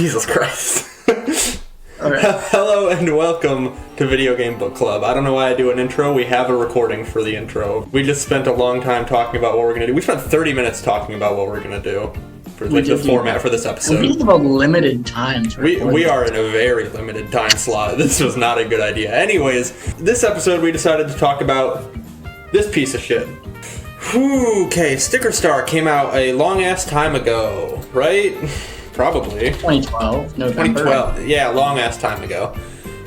Jesus Christ. Okay. Hello and welcome to Video Game Book Club. I don't know why I do an intro. We have a recording for the intro. We just spent a long time talking about what we're going to do. We spent 30 minutes talking about what we're going to do for the format for this episode. We have a limited time. We are in a very limited time slot. This was not a good idea. Anyways, this episode we decided to talk about this piece of shit. Okay, Sticker Star came out a long-ass time ago, right? Probably. 2012, November. 2012, yeah, long-ass time ago.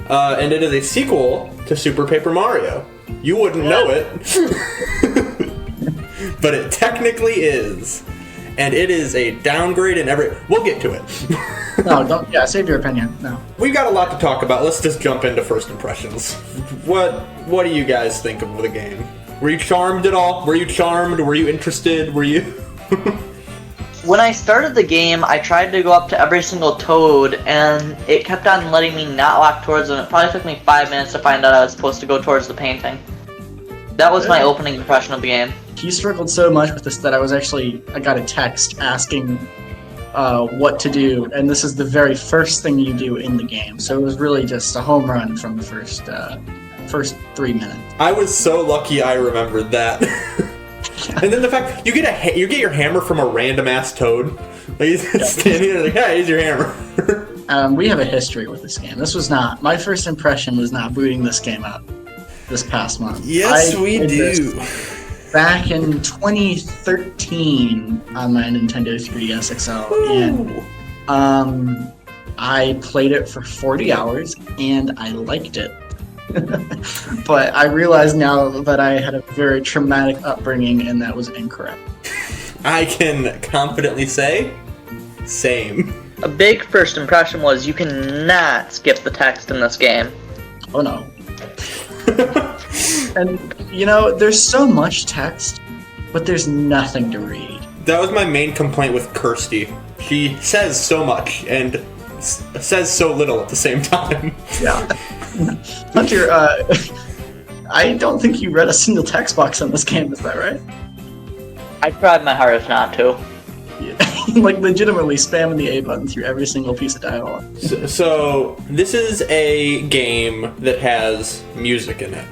And it is a sequel to Super Paper Mario. You wouldn't know it. But it technically is. And it is a downgrade in every... We'll get to it. No, don't... Yeah, save your opinion. No. We've got a lot to talk about. Let's just jump into first impressions. What do you guys think of the game? Were you charmed at all? Were you charmed? Were you interested? Were you... When I started the game, I tried to go up to every single toad, and it kept on letting me not walk towards them. It probably took me 5 minutes to find out I was supposed to go towards the painting. That was my opening impression of the game. He struggled so much with this that I got a text asking what to do, and this is the very first thing you do in the game. So it was really just a home run from the first 3 minutes. I was so lucky I remembered that. And then the fact you get your hammer from a random ass toad. Like he's standing there like, hey, here's your hammer. We have a history with this game. This was not my first impression. Was not booting this game up this past month. Yes, we do. Back in 2013 on my Nintendo 3DS XL, and I played it for 40 hours and I liked it. But I realize now that I had a very traumatic upbringing and that was incorrect. I can confidently say, same. A big first impression was you cannot skip the text in this game. Oh no. And, you know, there's so much text, but there's nothing to read. That was my main complaint with Kirsty. She says so much and says so little at the same time. Yeah. Hunter, I don't think you read a single text box on this game, is that right? I tried my hardest not to. Yeah. Like, legitimately spamming the A button through every single piece of dialogue. So, this is a game that has music in it.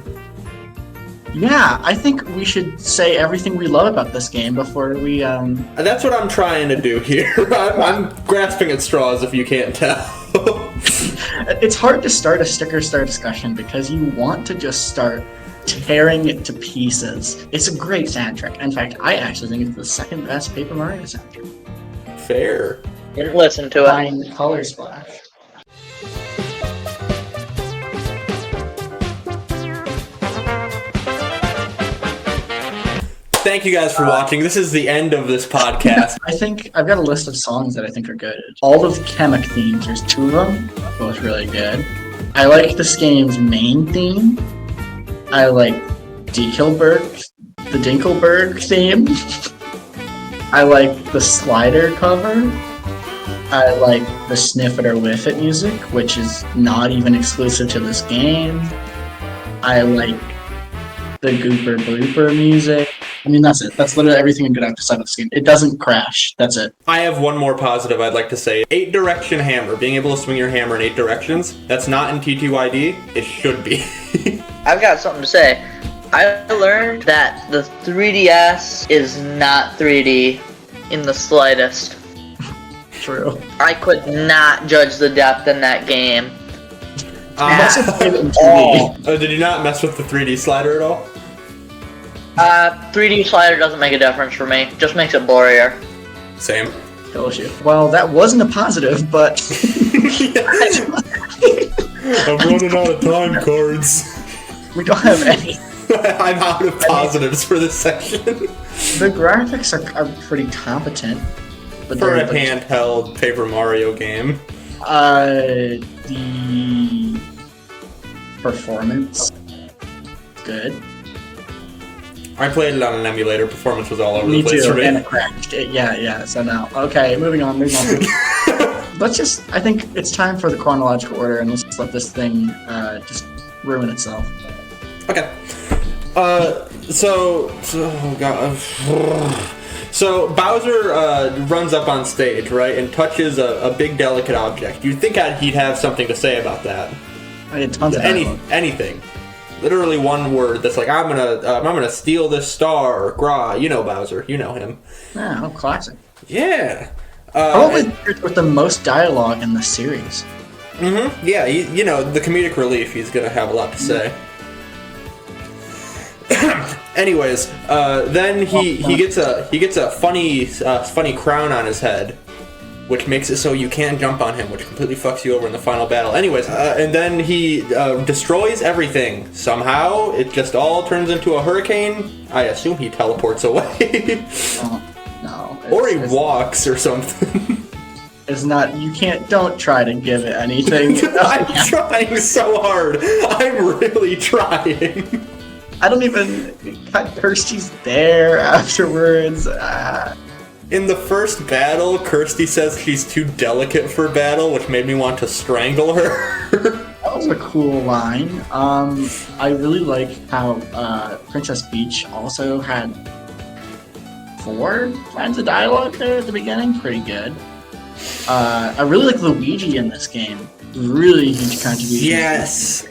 Yeah, I think we should say everything we love about this game before we, That's what I'm trying to do here. I'm grasping at straws, if you can't tell. It's hard to start a Sticker Star discussion because you want to just start tearing it to pieces. It's a great soundtrack. In fact, I actually think it's the second best Paper Mario soundtrack. Fair. Didn't listen to it. Behind Color Splash. Thank you guys for watching. This is the end of this podcast. I think I've got a list of songs that I think are good. All of the Kamek themes, there's 2 of them, both really good. I like this game's main theme. I like the Dinkelberg theme. I like the Slider cover. I like the Sniff It or Whiff It music, which is not even exclusive to this game. I like the Gooper Blooper music. I mean, that's it. That's literally everything I'm good at to set up this game. It doesn't crash. That's it. I have one more positive I'd like to say. 8-direction hammer. Being able to swing your hammer in 8 directions. That's not in TTYD. It should be. I've got something to say. I learned that the 3DS is not 3D in the slightest. True. I could not judge the depth in that game. Did you not mess with the 3D slider at all? 3D slider doesn't make a difference for me. Just makes it blurrier. Same. Told you. Well, that wasn't a positive, but... I'm running out of time cards. We don't have any. I'm out of positives for this section. The graphics are pretty competent. But for a handheld Paper Mario game. The performance, good. I played it on an emulator. Performance was all over the place too, for me. And it crashed. Yeah, so now. Okay, moving on. I think it's time for the chronological order, and let's just let this thing just ruin itself. Okay. Oh god. So Bowser runs up on stage, right, and touches a big delicate object. You'd think he'd have something to say about that. I had tons of dialogue. Anything. Literally one word that's like, I'm gonna steal this star, or Gra. You know Bowser. You know him. Yeah, classic. Yeah. Probably with the most dialogue in the series. Mm-hmm. Yeah, you know, the comedic relief, he's gonna have a lot to say. Anyways, then he gets a funny crown on his head, which makes it so you can't jump on him, which completely fucks you over in the final battle. Anyways, and then he destroys everything. Somehow, it just all turns into a hurricane. I assume he teleports away. No. Or he walks or something. It's not, don't try to give it anything. I'm trying so hard. I'm really trying. I don't even, Kirsty's there afterwards. In the first battle, Kirsty says she's too delicate for battle, which made me want to strangle her. That was a cool line. I really like how Princess Peach also had 4 lines of dialogue there at the beginning. Pretty good. I really like Luigi in this game. Really huge contribution. Yes.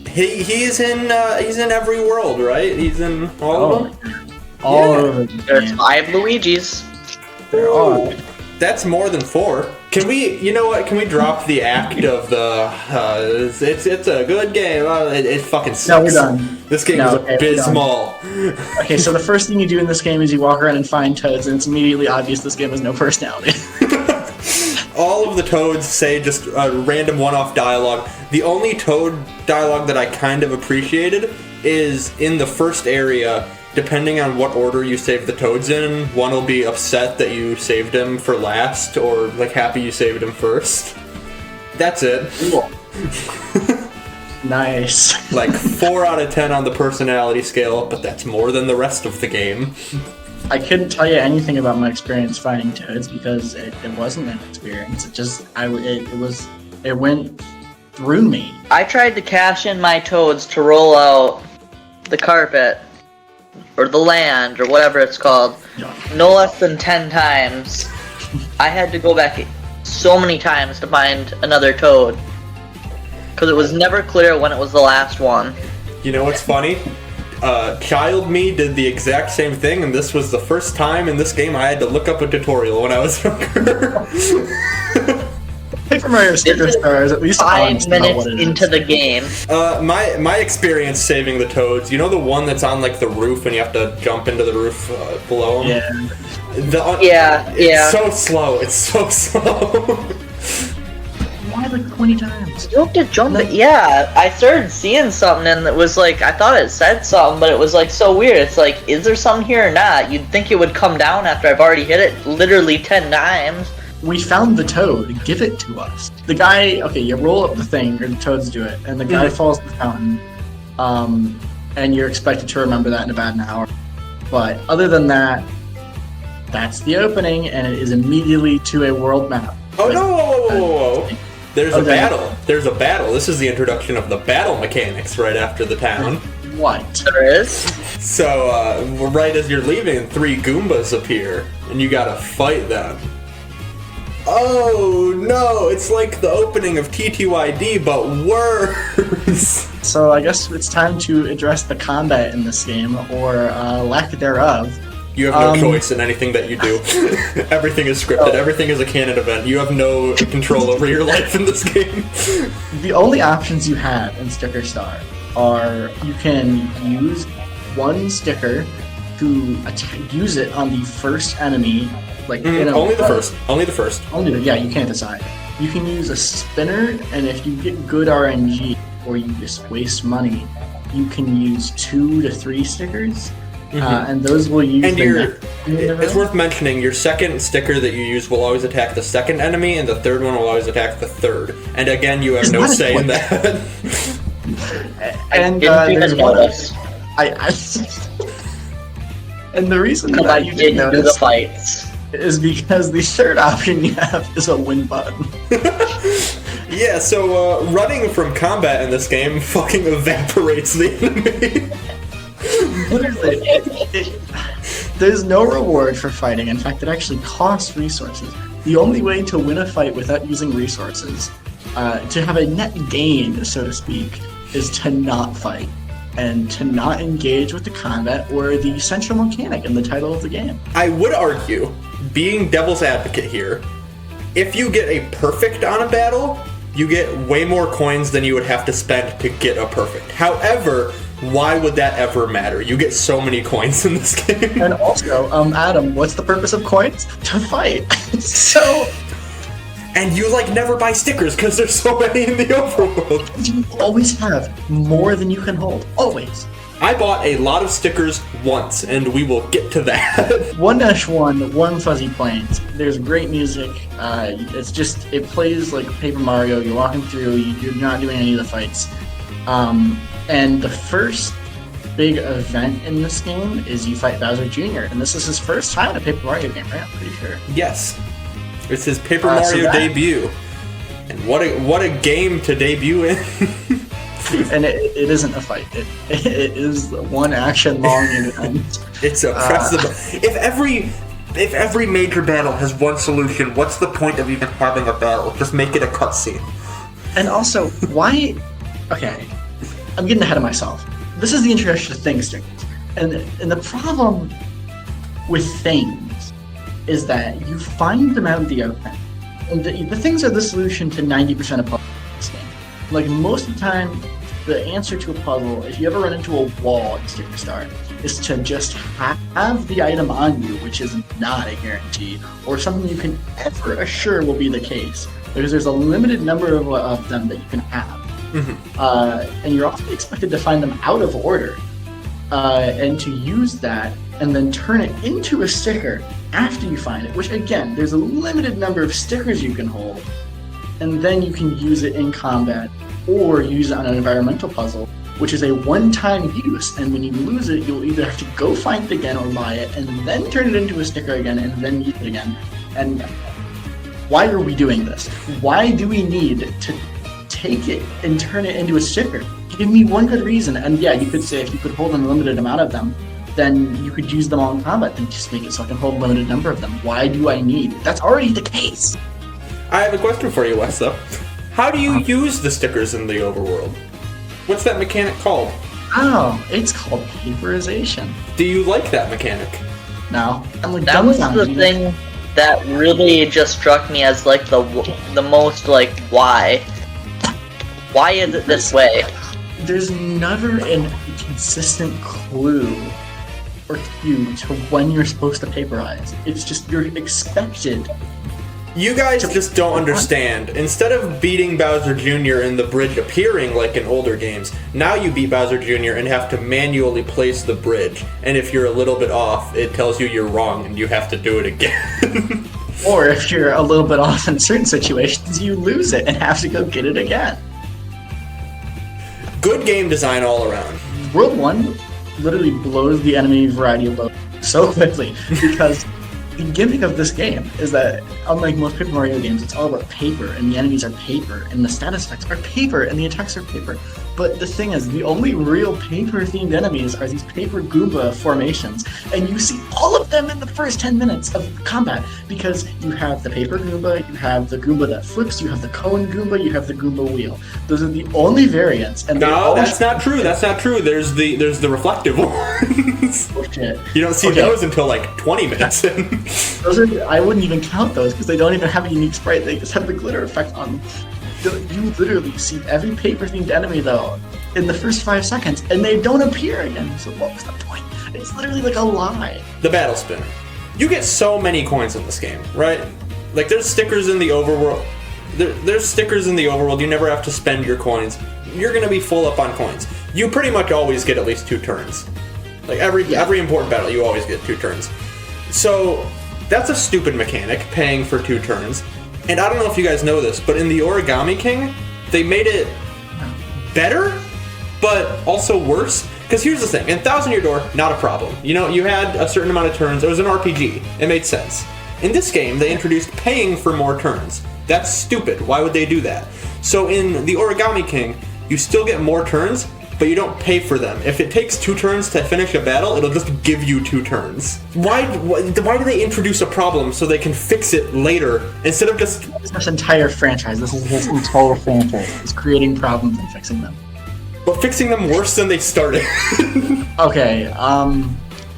He's in every world, right? He's in all of them? All over the There's game. 5 Luigis. There are. That's more than 4. Can we, you know what, can we drop the act of the, it's a good game, it fucking sucks. No, we're done. This game is abysmal. Okay, so the first thing you do in this game is you walk around and find toads, and it's immediately obvious this game has no personality. All of the toads say just random one-off dialogue. The only toad dialogue that I kind of appreciated is in the first area. Depending on what order you save the toads in, one will be upset that you saved him for last, or like happy you saved him first. That's it. Cool. Nice. Like 4 out of 10 on the personality scale, but that's more than the rest of the game. I couldn't tell you anything about my experience finding toads because it wasn't an experience. It went through me. I tried to cash in my toads to roll out the carpet, or the land, or whatever it's called, no less than 10 times. I had to go back so many times to find another toad, because it was never clear when it was the last one. You know what's funny? Child me did the exact same thing, and this was the first time in this game I had to look up a tutorial when I was younger. Paper Mario Sticker Star is at least 5 minutes into the game. My experience saving the toads, you know the one that's on like the roof and you have to jump into the roof below them? Yeah. It's so slow. It's so slow. Why like 20 times? You have to jump it. Yeah, I started seeing something and it was like, I thought it said something, but it was like so weird. It's like, is there something here or not? You'd think it would come down after I've already hit it literally 10 times. We found the toad. Give it to us. The guy, okay, you roll up the thing, or the toads do it, and the guy falls in the fountain. And you're expected to remember that in about an hour. But other than that, that's the opening, and it is immediately to a world map. Oh no! Whoa. There's a Okay. battle. There's a battle. This is the introduction of the battle mechanics right after the town. What? There is. So, right as you're leaving, 3 Goombas appear, and you gotta fight them. Oh no, it's like the opening of TTYD, but worse! So I guess it's time to address the combat in this game, or lack thereof. You have no choice in anything that you do. Everything is scripted, everything is a canon event. You have no control over your life in this game. The only options you have in Sticker Star are you can use one sticker to use it on the first enemy. Like only the first. Only the first. Yeah, you can't decide. You can use a spinner, and if you get good RNG or you just waste money, you can use 2 to 3 stickers, and those will use. And it's worth mentioning, your second sticker that you use will always attack the second enemy, and the third one will always attack the third. And again, you have no say in that. And Didn't there's even one. notice. And the reason Because I that you didn't didn't do the notice fights. is because the third option you have is a win button. Yeah, so running from combat in this game fucking evaporates the enemy. Literally, There's no reward for fighting. In fact, it actually costs resources. The only way to win a fight without using resources, to have a net gain, so to speak, is to not fight and to not engage with the combat or the central mechanic in the title of the game. I would argue, being devil's advocate here, if you get a perfect on a battle, you get way more coins than you would have to spend to get a perfect. However, why would that ever matter? You get so many coins in this game. And also, Adam, what's the purpose of coins? To fight. So... And you, never buy stickers because there's so many in the overworld. You always have more than you can hold. Always. I bought a lot of stickers once, and we will get to that. 1-1, Warm Fuzzy Plains. There's great music. It plays like Paper Mario. You're walking through, you're not doing any of the fights. And the first big event in this game is you fight Bowser Jr., and this is his first time in a Paper Mario game, right? I'm pretty sure. Yes. It's his Paper Mario debut. And what a game to debut in. And it isn't a fight. It is one action long event. It's oppressive. If every major battle has one solution, what's the point of even having a battle? Just make it a cutscene. And also, why... Okay, I'm getting ahead of myself. This is the introduction to thing stickers. And the problem with things is that you find them out in the open. And the things are the solution to 90% of puzzles in this game. Most of the time, the answer to a puzzle, if you ever run into a wall in Sticker Star, is to just have the item on you, which is not a guarantee, or something you can ever assure will be the case. Because there's a limited number of them that you can have. Mm-hmm. And you're often expected to find them out of order. And to use that, and then turn it into a sticker after you find it, which again, there's a limited number of stickers you can hold, and then you can use it in combat, or use it on an environmental puzzle, which is a one-time use, and when you lose it, you'll either have to go find it again or buy it, and then turn it into a sticker again, and then use it again. And why are we doing this? Why do we need to take it and turn it into a sticker? Give me one good reason, and yeah, you could say if you could hold an unlimited amount of them, then you could use them all in combat, then just make it so I can hold a limited number of them. Why do I need? That's already the case! I have a question for you, Wes, though. How do you use the stickers in the overworld? What's that mechanic called? Oh, it's called paperization. Do you like that mechanic? No. That was the thing that really just struck me as the most why? Why is it this way? There's never a consistent clue or cue to when you're supposed to paperize. It's just you're expected. You guys just don't understand. Instead of beating Bowser Jr. and the bridge appearing like in older games, now you beat Bowser Jr. and have to manually place the bridge. And if you're a little bit off, it tells you you're wrong and you have to do it again. Or if you're a little bit off in certain situations, you lose it and have to go get it again. Good game design all around. World 1 literally blows the enemy variety low so quickly because the gimmick of this game is that, unlike most Paper Mario games, it's all about paper, and the enemies are paper, and the status effects are paper, and the attacks are paper. But the thing is, the only real paper-themed enemies are these paper Goomba formations, and you see all of them in the first 10 minutes of combat, because you have the paper Goomba, you have the Goomba that flips, you have the cone Goomba, you have the Goomba wheel. Those are the only variants. And no, that's not true. That's not true. There's the reflective ones. Oh shit! You don't see those until 20 minutes in. I wouldn't even count those because they don't even have a unique sprite. They just have the glitter effect on them. You literally see every paper-themed enemy though in the first 5 seconds, and they don't appear again. So what was the point? It's literally like a lie. The Battle Spinner. You get so many coins in this game, right? There's stickers in the overworld. There's stickers in the overworld. You never have to spend your coins. You're gonna be full up on coins. You pretty much always get at least 2 turns. Every important battle, you always get 2 turns. So that's a stupid mechanic, paying for 2 turns. And I don't know if you guys know this, but in the Origami King, they made it better, but also worse. Because here's the thing, in Thousand Year Door, not a problem. You had a certain amount of turns. It was an RPG. It made sense. In this game, they introduced paying for more turns. That's stupid. Why would they do that? So in the Origami King, you still get more turns, but you don't pay for them. If it takes 2 turns to finish a battle, it'll just give you 2 turns. Why do they introduce a problem so they can fix it later instead of just... This entire franchise, this is his entire franchise, is creating problems and fixing them. But fixing them worse than they started. Okay,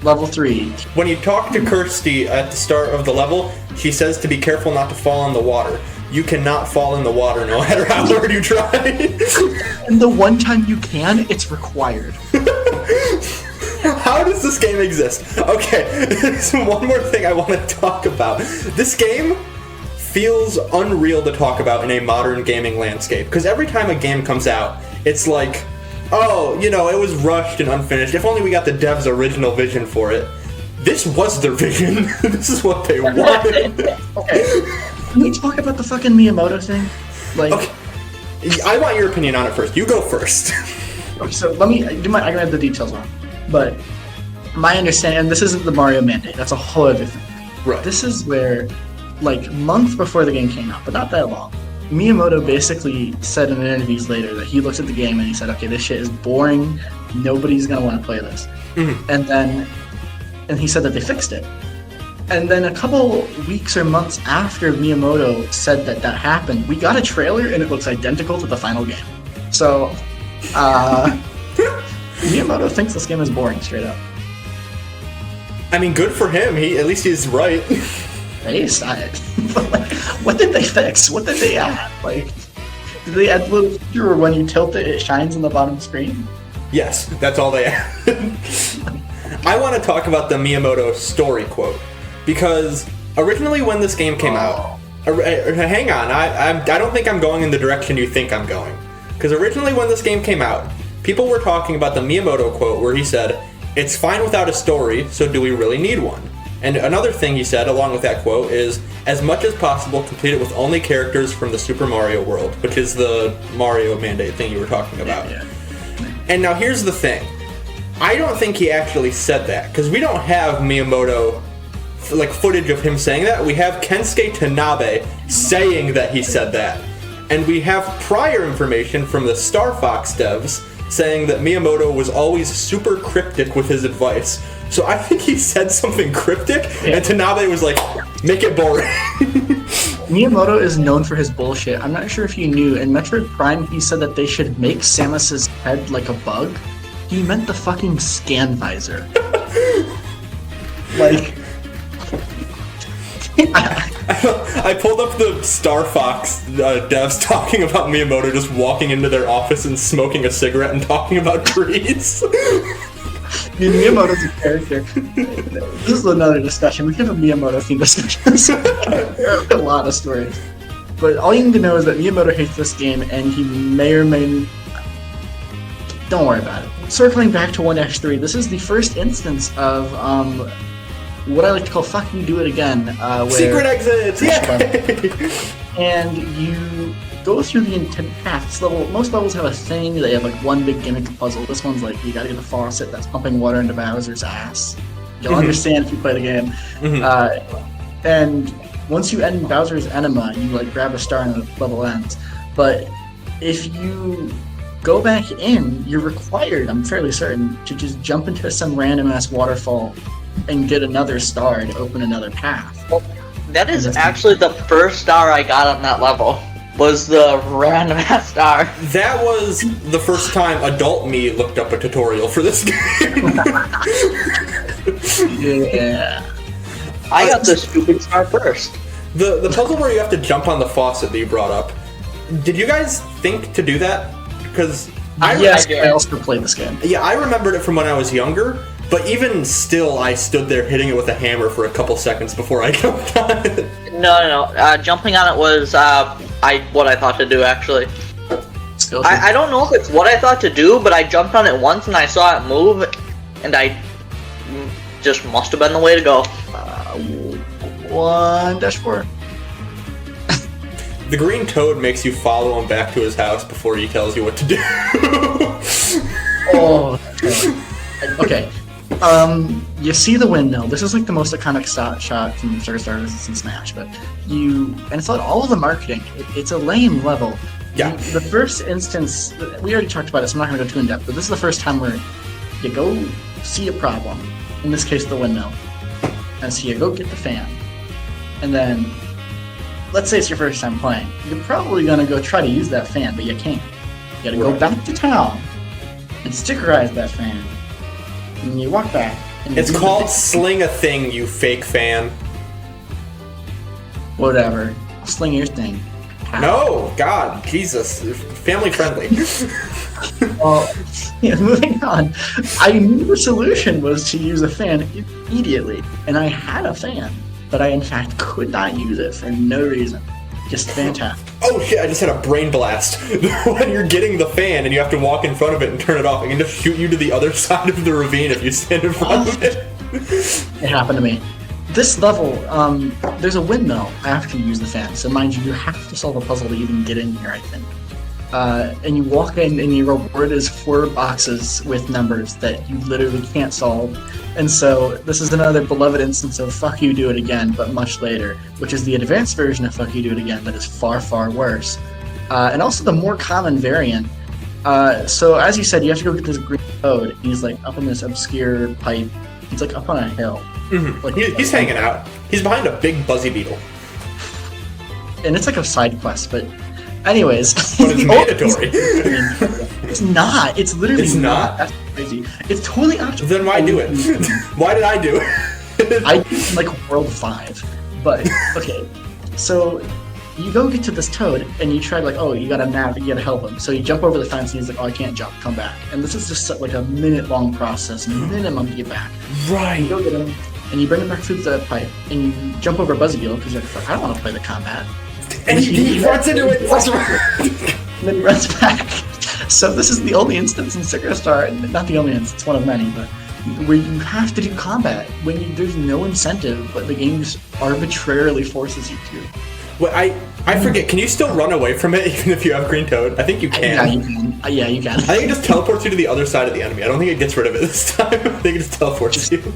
level 3. When you talk to Kirsty at the start of the level, she says to be careful not to fall in the water. You cannot fall in the water no matter how hard you try. And the one time you can, it's required. How does this game exist? Okay, there's one more thing I want to talk about. This game feels unreal to talk about in a modern gaming landscape, because every time a game comes out, it's like, oh, you know, it was rushed and unfinished. If only we got the devs' original vision for it. This was their vision. This is what they wanted. Okay. Can we talk about the fucking Miyamoto thing? Like, okay. I want your opinion on it first. You go first. Okay, so let me do I can have the details on. But my understanding, and this isn't the Mario Mandate, that's a whole other thing. Right. This is where, like, months before the game came out, but not that long, Miyamoto basically said in interviews later that he looked at the game and he said, okay, this shit is boring, nobody's gonna want to play this. Mm-hmm. And he said that they fixed it. And then a couple weeks or months after Miyamoto said that happened, we got a trailer and it looks identical to the final game. So, Miyamoto thinks this game is boring, straight up. I mean, good for him. At least he's right. They said. But like, what did they fix? What did they add? Like, did they add a little feature where when you tilt it, it shines on the bottom screen? Yes, that's all they added. I want to talk about the Miyamoto story quote. Because originally when this game came out... hang on, I don't think I'm going in the direction you think I'm going. Because originally when this game came out, people were talking about the Miyamoto quote where he said, "It's fine without a story, so do we really need one?" And another thing he said along with that quote is, "As much as possible, complete it with only characters from the Super Mario world," which is the Mario Mandate thing you were talking about. Yeah. And now here's the thing. I don't think he actually said that, because we don't have Miyamoto... like footage of him saying that. We have Kensuke Tanabe saying that he said that. And we have prior information from the Star Fox devs saying that Miyamoto was always super cryptic with his advice. So I think he said something cryptic, and Tanabe was like, make it boring. Miyamoto is known for his bullshit. I'm not sure if you knew, in Metroid Prime he said that they should make Samus's head like a bug. He meant the fucking scan visor. Like... I pulled up the Star Fox devs talking about Miyamoto just walking into their office and smoking a cigarette and talking about trees. I mean, Miyamoto's a character. This is another discussion. We can have a Miyamoto theme discussion. There are a lot of stories. But all you need to know is that Miyamoto hates this game, and he may or may... Don't worry about it. Circling back to 1-3, this is the first instance of what I like to call fucking do it again. Where secret exits! Yay! And you go through the intent paths. Most levels have a thing. They have like one big gimmick puzzle. This one's like, you gotta get a faucet that's pumping water into Bowser's ass. You'll understand if you play the game. And once you end Bowser's enema, you like grab a star and the level ends. But if you go back in, you're required, I'm fairly certain, to just jump into some random ass waterfall and get another star to open another path. Well, that is actually the first star I got on that level, was the random ass star. That was the first time adult me looked up a tutorial for this game. Yeah. I got the stupid star first. The puzzle where you have to jump on the faucet that you brought up, did you guys think to do that? Because I also played this game. Yeah, I remembered it from when I was younger, but even still, I stood there hitting it with a hammer for a couple seconds before I jumped on it. No. Jumping on it was what I thought to do, actually. I don't know if it's what I thought to do, but I jumped on it once and I saw it move, and I just must have been the way to go. 1-4. The green toad makes you follow him back to his house before he tells you what to do. Oh. Okay. You see the windmill. This is like the most iconic shot from Star Stardust and Smash, but and it's like all of the marketing. It's a lame level, Yeah. The first instance, we already talked about it, so I'm not going to go too in depth, but this is the first time where you go see a problem, in this case the windmill, and so you go get the fan, and then, let's say it's your first time playing, you're probably going to go try to use that fan, but you can't. You gotta go back to town and stickerize that fan, and you walk back. And It's called Sling a Thing, you fake fan. Whatever. Sling your thing. No, God, Jesus, family friendly. Well, yeah, moving on. I knew the solution was to use a fan immediately, and I had a fan, but I in fact could not use it for no reason. Just fantastic. Oh shit, I just had a brain blast. When you're getting the fan and you have to walk in front of it and turn it off, it can just shoot you to the other side of the ravine if you stand in front of it. It happened to me. This level, there's a windmill after you use the fan, so mind you have to solve a puzzle to even get in here, I think. And you walk in and your reward is 4 boxes with numbers that you literally can't solve. And so this is another beloved instance of Fuck You Do It Again, but much later, which is the advanced version of Fuck You Do It Again that is far, far worse. And also the more common variant. So as you said, you have to go get this green toad. He's like up in this obscure pipe. He's like up on a hill. Mm-hmm. Like, He's hanging out. He's behind a big buzzy beetle. And it's like a side quest, but anyways. But it's mandatory. It's not. It's literally It's not? That's crazy. It's totally optional. Then why do it? Why did I do it? I did like World 5. But, okay. So, you go get to this toad, and you try like, oh, you gotta you gotta help him. So you jump over the fence, and he's like, oh, I can't jump, come back. And this is just like a minute-long process, minimum to get back. Right. You go get him, and you bring him back through the pipe, and you jump over Buzzy Beetle, because you're like, I don't want to play the combat. And he runs into it. And then he runs back. So this is the only instance in Sticker Star, not the only instance, one of many, but where you have to do combat when there's no incentive, but the game just arbitrarily forces you to. Well, I forget. Can you still run away from it even if you have Green Toad? I think you can. Yeah, you can. Yeah, you can. I think it just teleports you to the other side of the enemy. I don't think it gets rid of it this time. I think it just teleports you.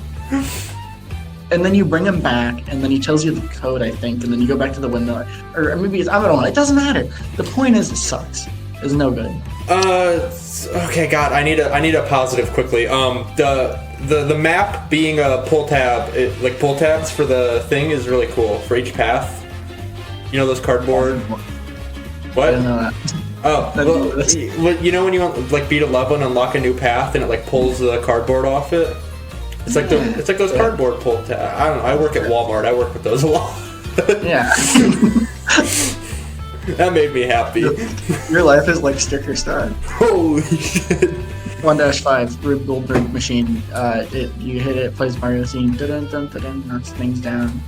And then you bring him back, and then he tells you the code, I think, and then you go back to the window. Or maybe it's, I don't know. It doesn't matter. The point is, it sucks. It's no good. Okay, God, I need a positive quickly. The map being a pull tab, like pull tabs for the thing is really cool for each path. You know those cardboard. What? I don't know that. Oh, well, you know when you like beat a level and unlock a new path and it like pulls the cardboard off it. It's like those cardboard pull tabs. I don't know. I work at Walmart. I work with those a lot. Yeah. That made me happy. Your life is like Sticker Star. Holy shit. 1-5 Rube Goldberg machine. You hit it, plays Mario theme, knocks things down.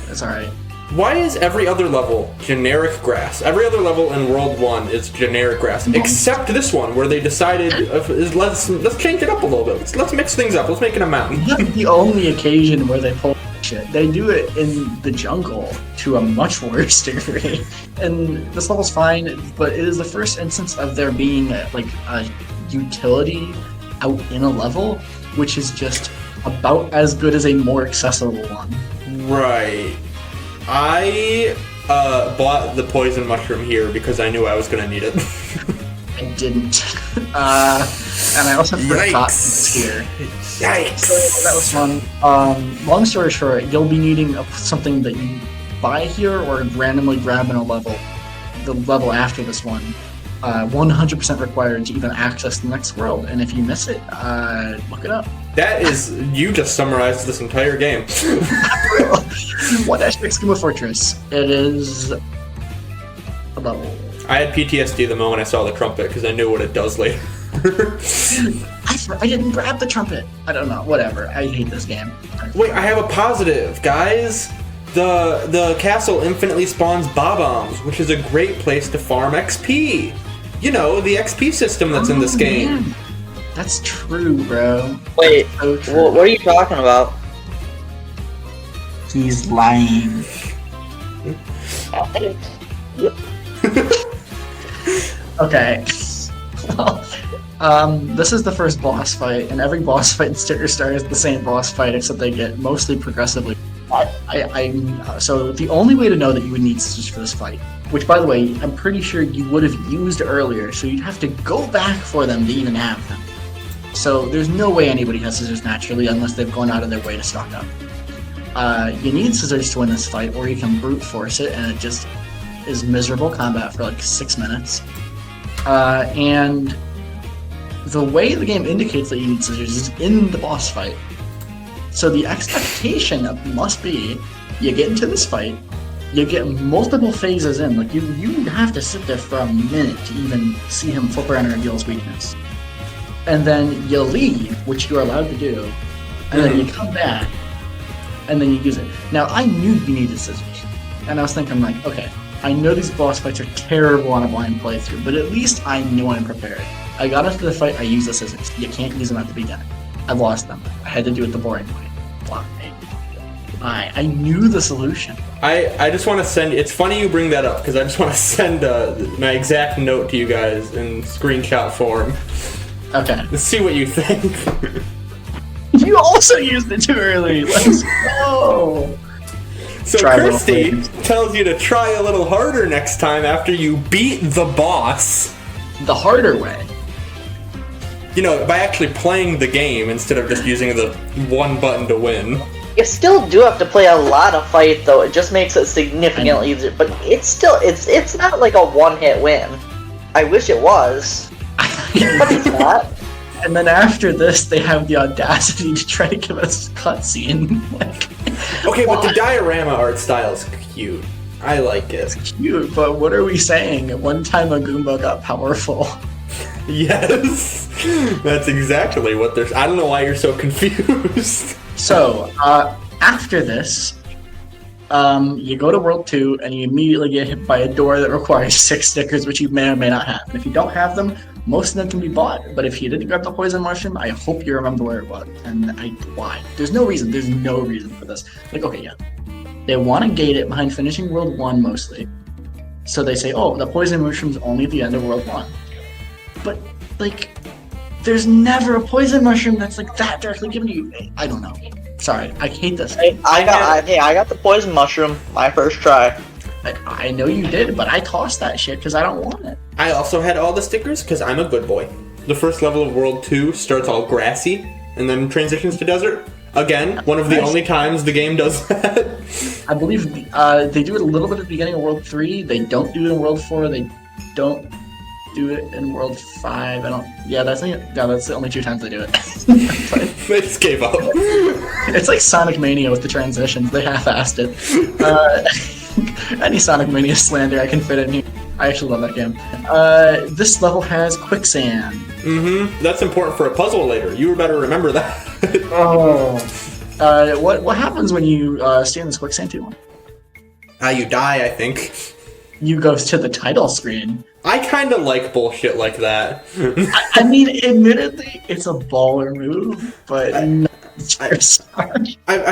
It's alright. Why is every other level generic grass? Every other level in World 1 is generic grass, except this one where they decided let's change it up a little bit. Let's mix things up. Let's make it a mountain. Not the only occasion where they pull shit. They do it in the jungle to a much worse degree. And this level's fine, but it is the first instance of there being like a utility out in a level, which is just about as good as a more accessible one. Right. I bought the poison mushroom here because I knew I was going to need it. I didn't. And I also forgot it's here. Yikes. So that was fun. Long story short, you'll be needing something that you buy here or randomly grab in a level. The level after this one. 100% required to even access the next world. And if you miss it, look it up. That is, you just summarized this entire game. 1-6 Kuma Fortress. It is a level. I had PTSD the moment I saw the trumpet because I knew what it does later. I didn't grab the trumpet. I don't know. Whatever. I hate this game. Wait, I have a positive, guys. The castle infinitely spawns bob-ombs, which is a great place to farm XP. You know, the XP system that's in this game. Man. That's true, bro. Wait, so true. what are you talking about? He's lying. Okay. Well, this is the first boss fight, and every boss fight in Sticker Star is the same boss fight, except they get mostly progressively. So the only way to know that you would need scissors for this fight which, by the way, I'm pretty sure you would have used earlier, so you'd have to go back for them to even have them. So there's no way anybody has scissors naturally unless they've gone out of their way to stock up. You need scissors to win this fight, or you can brute force it, and it just is miserable combat for like 6 minutes. And the way the game indicates that you need scissors is in the boss fight. So the expectation must be, you get into this fight, you get multiple phases in, like you have to sit there for a minute to even see him flip around and reveal his weakness. And then you leave, which you're allowed to do, and then you come back, and then you use it. Now, I knew you needed scissors, and I was thinking, like, okay, I know these boss fights are terrible on a blind playthrough, but at least I know I'm prepared. I got into the fight, I used the scissors. You can't use them at the beginning. I lost them. I had to do it the boring way. Why? I knew the solution. I just want to send, it's funny you bring that up, because I just want to send my exact note to you guys in screenshot form. Okay. Let's see what you think. You also used it too early. Let's go. So Kirsty tells you to try a little harder next time after you beat the boss. The harder way. You know, by actually playing the game instead of just using the one button to win. You still do have to play a lot of fight, though. It just makes it significantly easier. But it's still, it's not like a one-hit win. I wish it was. But it's not. And then after this, they have the audacity to try to give us a cutscene. Okay, but the diorama art style is cute. I like it. It's cute, but what are we saying? At one time, a Goomba got powerful. Yes, that's exactly what there's. I don't know why you're so confused. So, after this, you go to World 2, and you immediately get hit by a door that requires 6 stickers, which you may or may not have. And if you don't have them, most of them can be bought. But if you didn't grab the poison mushroom, I hope you remember where it was. And why? There's no reason for this. Like, okay, yeah. They want to gate it behind finishing World 1 mostly. So they say, oh, the poison mushroom's only at the end of World 1. But, like, there's never a poison mushroom that's, like, that directly given to you. I don't know. Sorry, I hate this. I got the poison mushroom my first try. I know you did, but I tossed that shit because I don't want it. I also had all the stickers because I'm a good boy. The first level of World 2 starts all grassy and then transitions to desert. Again, one of the only times the game does that. I believe they do it a little bit at the beginning of World 3. They don't do it in World 4. They don't do it in World 5. That's the only 2 times they do it. They just gave up. It's like Sonic Mania with the transitions. They half-assed it. Any Sonic Mania slander I can fit in here. I actually love that game. This level has quicksand. Mm-hmm. That's important for a puzzle later. You better remember that. What happens when you stay in this quicksand too long? You die, I think. You go to the title screen. I kind of like bullshit like that. I mean, admittedly, it's a baller move, but I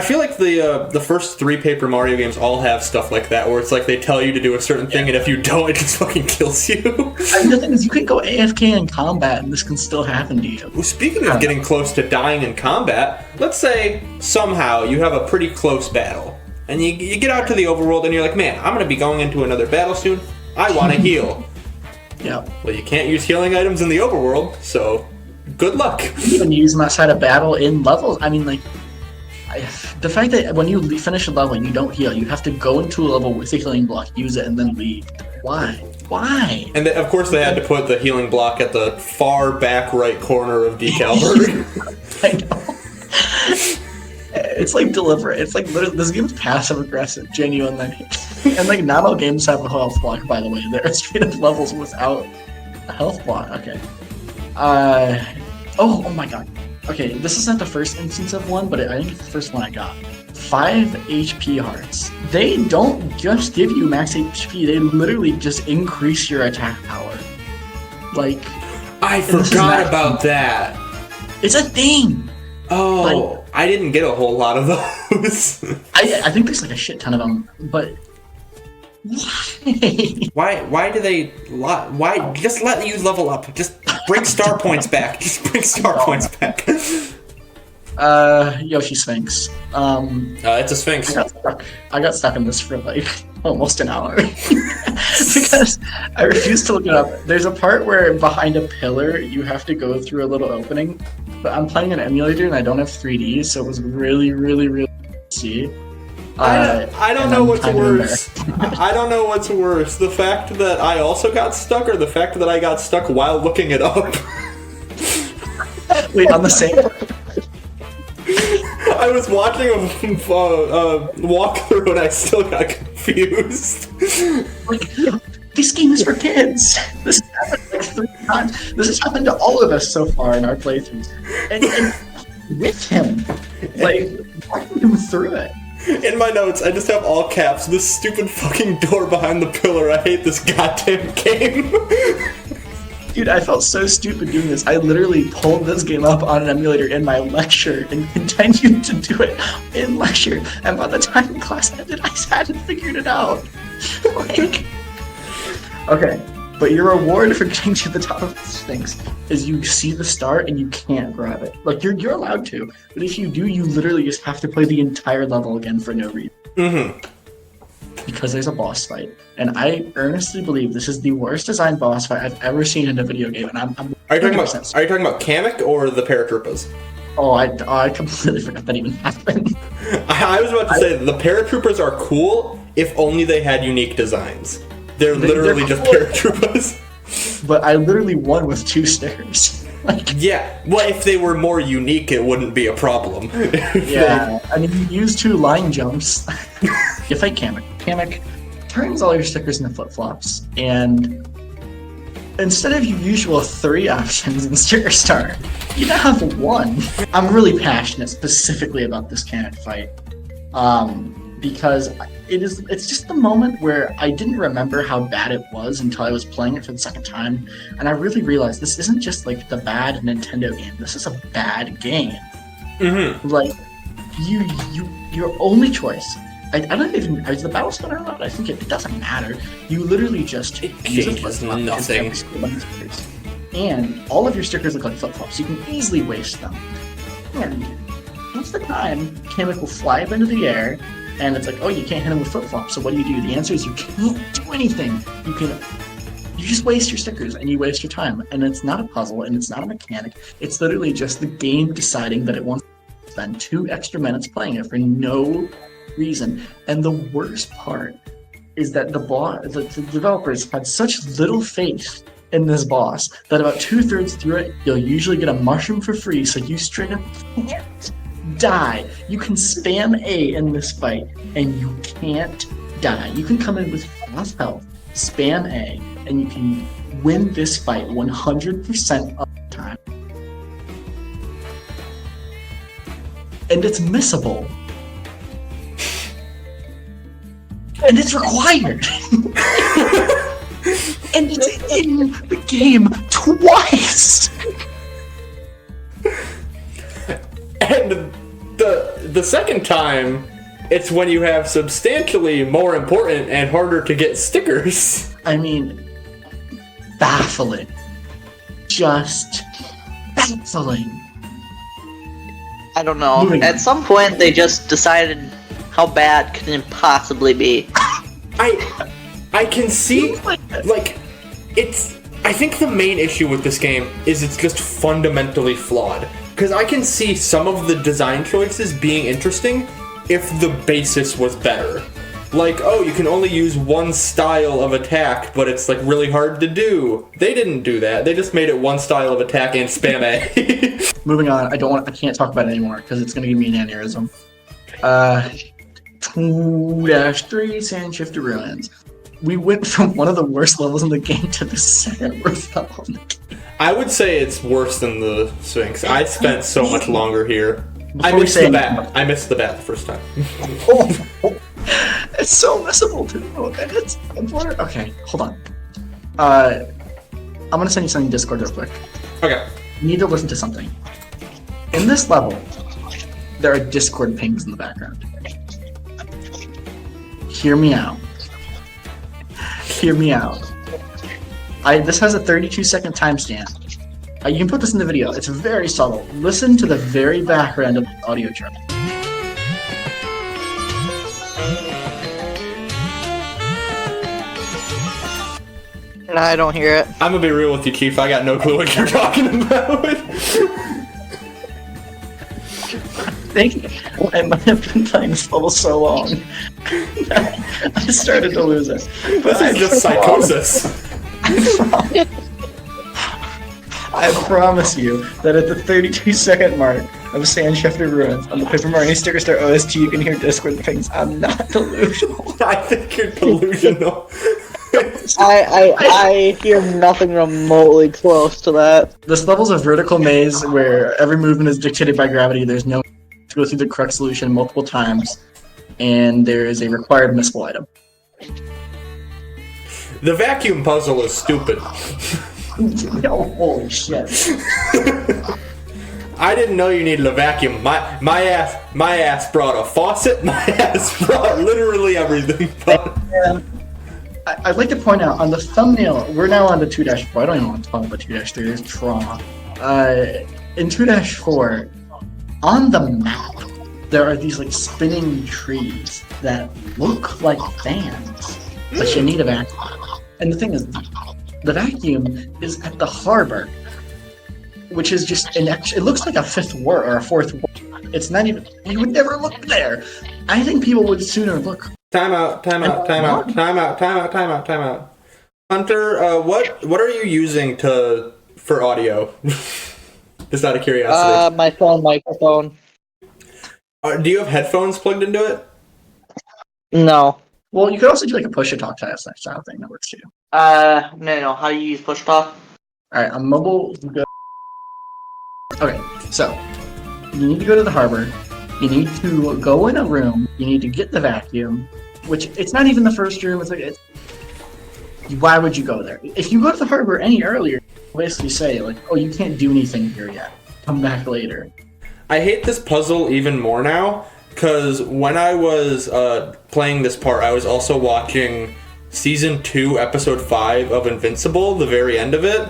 feel like the first 3 Paper Mario games all have stuff like that, where it's like they tell you to do a certain thing, and if you don't, it just fucking kills you. I mean, the thing is, you can go AFK in combat, and this can still happen to you. Well, speaking of getting close to dying in combat, let's say somehow you have a pretty close battle, and you get out to the overworld, and you're like, man, I'm going to be going into another battle soon. I want to heal. Yeah. Well, you can't use healing items in the overworld, so good luck. You even use them outside of battle in levels. I mean, like, the fact that when you finish a level and you don't heal, you have to go into a level with a healing block, use it, and then leave. Why? Why? And of course they had to put the healing block at the far back right corner of Decalburg. I know. It's like deliberate. It's like literally, this game is passive aggressive, genuinely. And like not all games have a health block, by the way. There are straight up levels without a health block. Okay. Oh my god. Okay, this is not the first instance of one, but I think it's the first one I got. 5 HP hearts. They don't just give you max HP, they literally just increase your attack power. Like... I forgot about that. It's a thing! Oh, like, I didn't get a whole lot of those. I think there's like a shit ton of them, but... Why? Why do they... Why? Just let you level up. Just bring star points back. Just bring star points back. Yoshi Sphinx. It's a Sphinx. I got stuck in this for like almost an hour because I refused to look it up. There's a part where behind a pillar you have to go through a little opening, but I'm playing an emulator and I don't have 3D, so it was really see. I don't know what's worse. I don't know what's worse. The fact that I also got stuck, or the fact that I got stuck while looking it up. Wait, on the same. I was watching a walkthrough and I still got confused. Like, this game is for kids. This has happened like 3 times. This has happened to all of us so far in our playthroughs. And with him, like, walking him through it. In my notes, I just have all caps. This stupid fucking door behind the pillar. I hate this goddamn game. Dude, I felt so stupid doing this. I literally pulled this game up on an emulator in my lecture and continued to do it in lecture. And by the time class ended, I hadn't figured it out. Like, okay, but your reward for getting to the top of this Sphinx is you see the star and you can't grab it. Like, you're allowed to, but if you do, you literally just have to play the entire level again for no reason. Mm-hmm. Because there's a boss fight, and I earnestly believe this is the worst designed boss fight I've ever seen in a video game. And I'm Are you talking about Kamek or the paratroopers? Oh, I completely forgot that even happened. I was about to say the paratroopers are cool if only they had unique designs. They're literally cool. just paratroopers. But I literally won with 2 stickers. Like, yeah, well, if they were more unique, it wouldn't be a problem. Yeah, I mean, you use 2 line jumps. You fight Kamek. Kamek turns all your stickers into flip-flops, and instead of your usual 3 options in Sticker Star, you now have 1. I'm really passionate specifically about this Kamek fight, because it's just the moment where I didn't remember how bad it was until I was playing it for the second time, and I really realized this isn't just like the bad Nintendo game. This is a bad game. Mm-hmm. Like, your only choice. I don't even. Is the battle spinner allowed? I think it doesn't matter. You literally just changes nothing. And all of your stickers look like flip-flops. You can easily waste them. And most of the time, Kamek will fly up into the air, and it's like, oh, you can't hit him with flip-flops. So what do? The answer is you can't do anything. You just waste your stickers and you waste your time. And it's not a puzzle and it's not a mechanic. It's literally just the game deciding that it wants to spend 2 extra minutes playing it for no reason. And the worst part is that the developers had such little faith in this boss that about 2/3 through it, you'll usually get a mushroom for free, so you straight up can't die. You can spam A in this fight, and you can't die. You can come in with half health, spam A, and you can win this fight 100% of the time. And it's missable. And it's required. And it's in the game twice. And the second time, it's when you have substantially more important and harder to get stickers. I mean, baffling. Just baffling. I don't know. Moving on. At some point, they just decided how bad can it possibly be. I can see, like, I think the main issue with this game is it's just fundamentally flawed. Because I can see some of the design choices being interesting if the basis was better. Like, oh, you can only use one style of attack, but it's, like, really hard to do. They didn't do that. They just made it one style of attack and spam A. Moving on, I can't talk about it anymore because it's going to give me an aneurysm. 2-3 Sand Shifter Ruins. We went from one of the worst levels in the game to the second worst level in the game. I would say it's worse than the Sphinx. I spent so much longer here. I Before we missed say the bat. anything- I missed the bat the first time. It's so missable too. And it's okay. Hold on. I'm gonna send you something in Discord real quick. Okay. You need to listen to something. In this level, there are Discord pings in the background. Hear me out. Hear me out. This has a 32-second timestamp, You can put this in the video. It's very subtle. Listen to the very background of the audio track. I don't hear it. I'm gonna be real with you, Chief. I got no clue what you're talking about. Thank you. I might have been playing this level so long. I started to lose it. This is just psychosis. I promise you that at the 32-second mark of Sand Shifter Ruins on the Paper Mario Sticker Star OST, you can hear Discord things. I'm not delusional. I think you're delusional. I hear nothing remotely close to that. This level's a vertical maze where every movement is dictated by gravity. There's no to go through the correct solution multiple times, and there is a required missile item. The vacuum puzzle is stupid. Oh, holy shit. I didn't know you needed a vacuum. My ass brought a faucet. My ass brought literally everything. I'd like to point out on the thumbnail, we're now on to 2-4. I don't even want to talk about 2-3. There's trauma. In 2-4, on the map, there are these like spinning trees that look like fans, but you need a vacuum. And the thing is, the vacuum is at the harbor, which is just an extra. It looks like a fifth word or a fourth word. It's not even. You would never look there. I think people would sooner look. Time out. Hunter, what are you using for audio? Just out of curiosity. My phone microphone. Do you have headphones plugged into it? No. Well, you could also do like a push-to-talk style thing that works too. No. How do you use push talk? Alright, on mobile, you go. Okay, so you need to go to the harbor. You need to go in a room. You need to get the vacuum, which it's not even the first room. It's like, why would you go there? If you go to the harbor any earlier, you'll basically say like, oh, you can't do anything here yet. Come back later. I hate this puzzle even more now, because when I was playing this part, I was also watching Season 2, Episode 5 of Invincible, the very end of it.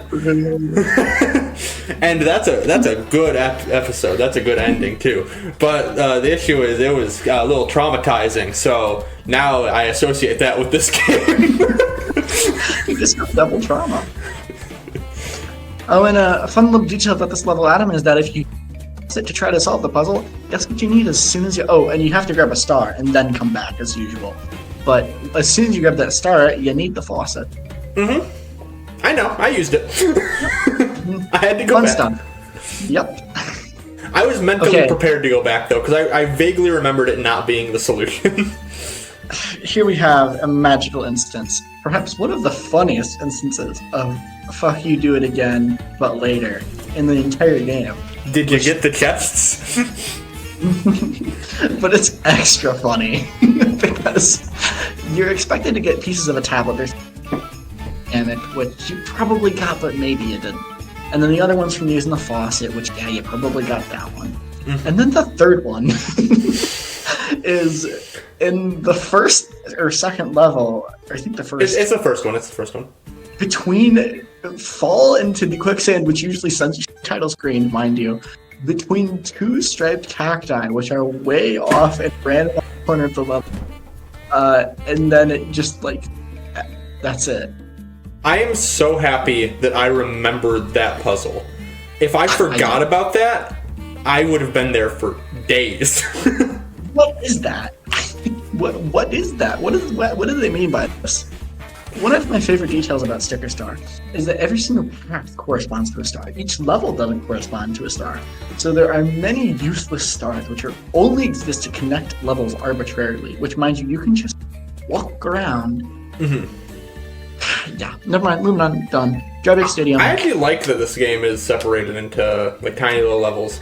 And that's a good episode. That's a good ending, too. But the issue is it was a little traumatizing, so now I associate that with this game. You just got double trauma. Oh, and a fun little detail about this level, Adam, is that if you to try to solve the puzzle, guess what you need as soon as you... Oh, and you have to grab a star and then come back as usual. But as soon as you grab that star, you need the faucet. Mm-hmm. I know. I used it. I had to go back. Fun stuff. Yep. I was mentally prepared to go back, though, because I vaguely remembered it not being the solution. Here we have a magical instance. Perhaps one of the funniest instances of fuck you, do it again, but later, in the entire game. Did you get the chests? But it's extra funny because you're expected to get pieces of a tablet and it, which you probably got, but maybe you didn't. And then the other one's from using the faucet, which yeah, you probably got that one. Mm-hmm. And then the third one is in the first or second level. I think the first. It's the first one. It's the first one. Between fall into the quicksand, which usually sends you title screen, mind you, between two striped cacti, which are way off and random on the corner of the level, and then it just like that's it. I am so happy that I remembered that puzzle. If I forgot about that, I would have been there for days. What is that? What is that? What do they mean by this? One of my favorite details about Sticker Star is that every single path corresponds to a star. Each level doesn't correspond to a star. So there are many useless stars which only exist to connect levels arbitrarily, which, mind you, you can just walk around. Mm-hmm. Yeah, never mind, moving on, done. Dry Big Stadium. I actually like that this game is separated into like tiny little levels.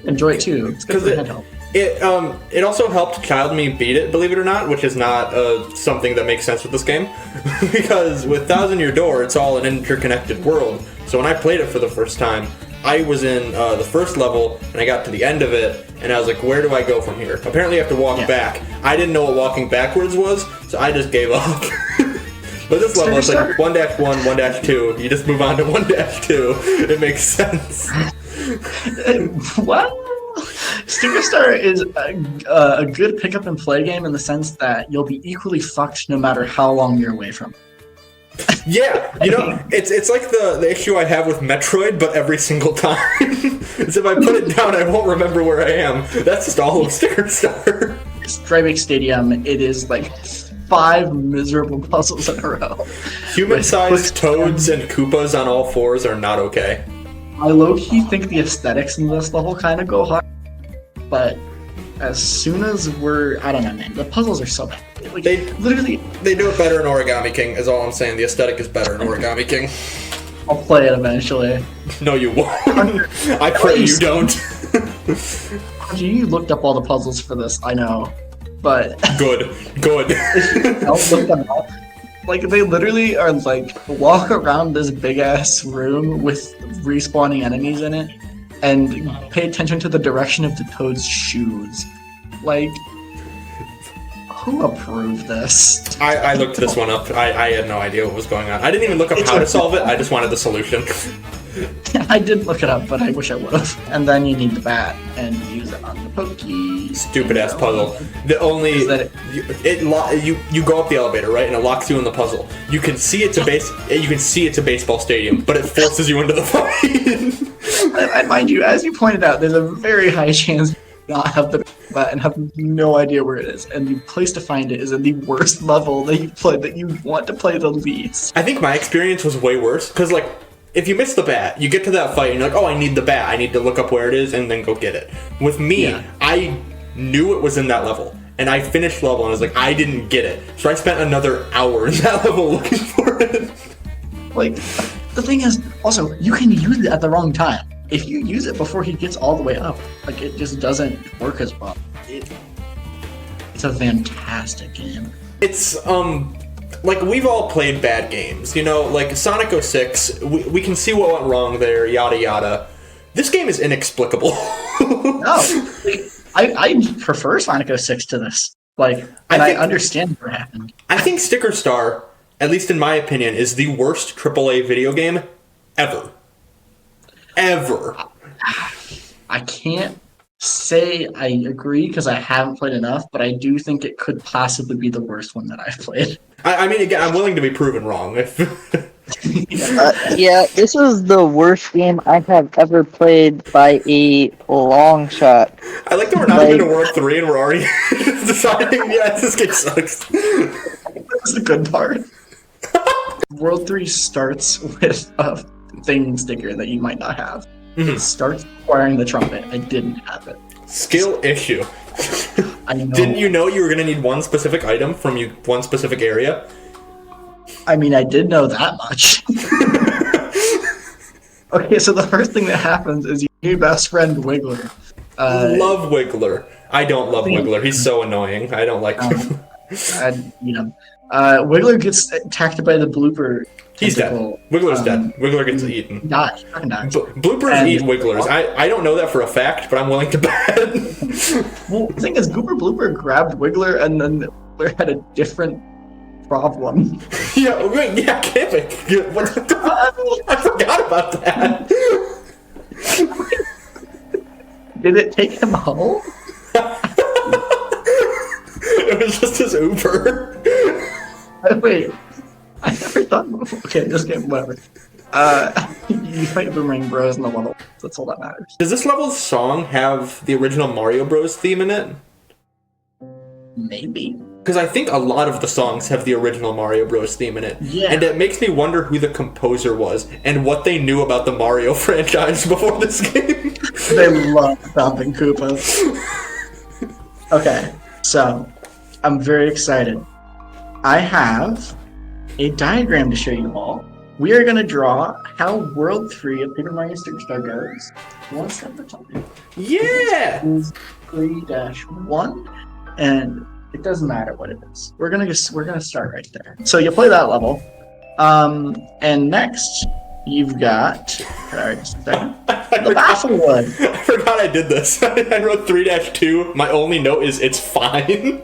Enjoy it too. It's good for handheld. It also helped Child Me beat it, believe it or not, which is not something that makes sense with this game. Because with Thousand Year Door, it's all an interconnected world. So when I played it for the first time, I was in the first level, and I got to the end of it, and I was like, where do I go from here? Apparently I have to walk back. I didn't know what walking backwards was, so I just gave up. But this level is like 1-1, 1-2. You just move on to 1-2. It makes sense. Well, Sticker Star is a good pick up and play game in the sense that you'll be equally fucked no matter how long you're away from it. Yeah, you know, it's like the issue I have with Metroid, but every single time. Is if I put it down, I won't remember where I am. That's just all of Sticker Star. Strybake Stadium, it is like 5 miserable puzzles in a row. Human-sized toads and Koopas on all fours are not okay. I low-key think the aesthetics in this level kind of go hard, but as soon as I don't know, man, the puzzles are so bad. Like, They do it better in Origami King, is all I'm saying. The aesthetic is better in Origami King. I'll play it eventually. No, you won't. I pray you don't. You looked up all the puzzles for this, I know, but Good. if you don't look them up, like they literally are like walk around this big ass room with respawning enemies in it, and pay attention to the direction of the toad's shoes. Like, who approved this? I looked this one up. I had no idea what was going on. I didn't even look up how to solve it. I just wanted the solution. I did look it up, but I wish I would have. And then you need the bat and use it on the pokey. Stupid ass puzzle. The only you go up the elevator, right, and it locks you in the puzzle. You can see it's a baseball stadium, but it forces you into the fight. And mind you, as you pointed out, there's a very high chance you not have the bat and have no idea where it is. And the place to find it is in the worst level that you want to play the least. I think my experience was way worse because like. If you miss the bat, you get to that fight and you're like, oh, I need the bat. I need to look up where it is and then go get it. With me, I knew it was in that level. And I finished the level and I was like, I didn't get it. So I spent another hour in that level looking for it. Like, the thing is, also, you can use it at the wrong time. If you use it before he gets all the way up, like, it just doesn't work as well. It's a fantastic game. It's, like, we've all played bad games, you know, like Sonic 06, we can see what went wrong there, yada yada. This game is inexplicable. No, I prefer Sonic 06 to this. Like, I understand what happened. I think Sticker Star, at least in my opinion, is the worst AAA video game ever. Ever. I can't say I agree because I haven't played enough, but I do think it could possibly be the worst one that I've played. I mean, again, I'm willing to be proven wrong. Yeah, this is the worst game I have ever played by a long shot. I like that we're not even in World 3 and we're already deciding, yeah, this game sucks. That's the good part. World 3 starts with a thing sticker that you might not have. It starts acquiring the trumpet. I didn't have it. Skill issue. I know. Didn't you know you were going to need one specific item from one specific area? I mean, I did know that much. Okay, so the first thing that happens is your best friend Wiggler. Love Wiggler. I don't love Wiggler. He's so annoying. I don't like him. Wiggler gets attacked by the blooper. He's dead. Wiggler's dead. Wiggler gets eaten. Dies. Bloopers eat Wigglers. I don't know that for a fact, but I'm willing to bet. Well, the thing is, Gooper Blooper grabbed Wiggler, and then Wiggler had a different problem. Yeah, camping. I forgot about that. Did it take him home? It was just his Uber. Wait. I never thought. Okay, this game, whatever. You fight Boomerang Bros in the level. That's all that matters. Does this level's song have the original Mario Bros theme in it? Maybe. Because I think a lot of the songs have the original Mario Bros theme in it. Yeah. And it makes me wonder who the composer was and what they knew about the Mario franchise before this game. They love stomping Koopas. Okay, so I'm very excited. I have a diagram to show you all. We are going to draw how World 3 of Paper Mario Sticker Star goes. One step at a time. Yeah! 3-1, and it doesn't matter what it is. We're gonna start right there. So you play that level, and next you've got. Sorry, just a second. The Bafflewood. I forgot I did this. I wrote 3-2. My only note is it's fine.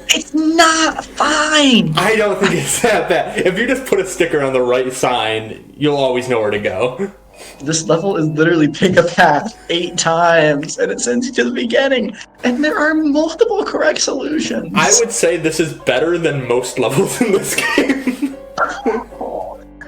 It's not fine! I don't think it's that bad. If you just put a sticker on the right sign, you'll always know where to go. This level is literally pick a path 8 times, and it sends you to the beginning. And there are multiple correct solutions. I would say this is better than most levels in this game.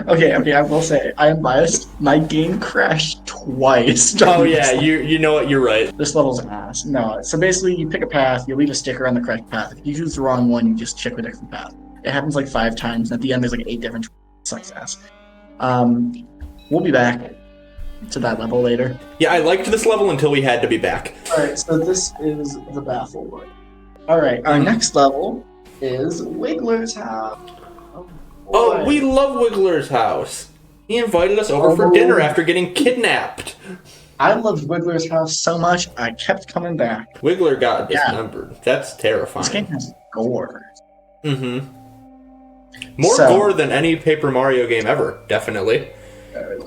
Okay, I will say, I am biased. My game crashed twice. Oh yeah, you know what, you're right. This level's an ass. No, so basically you pick a path, you leave a sticker on the correct path. If you choose the wrong one, you just check a different path. It happens like 5 times, and at the end there's like 8 different sucks ass. We'll be back to that level later. Yeah, I liked this level until we had to be back. Alright, so this is the baffle one. Alright, our next level is Wiggler's house. Oh, we love Wiggler's house. He invited us over for dinner after getting kidnapped. I loved Wiggler's house so much, I kept coming back. Wiggler got dismembered. That's terrifying. This game has gore. Mm-hmm. More gore than any Paper Mario game ever, definitely.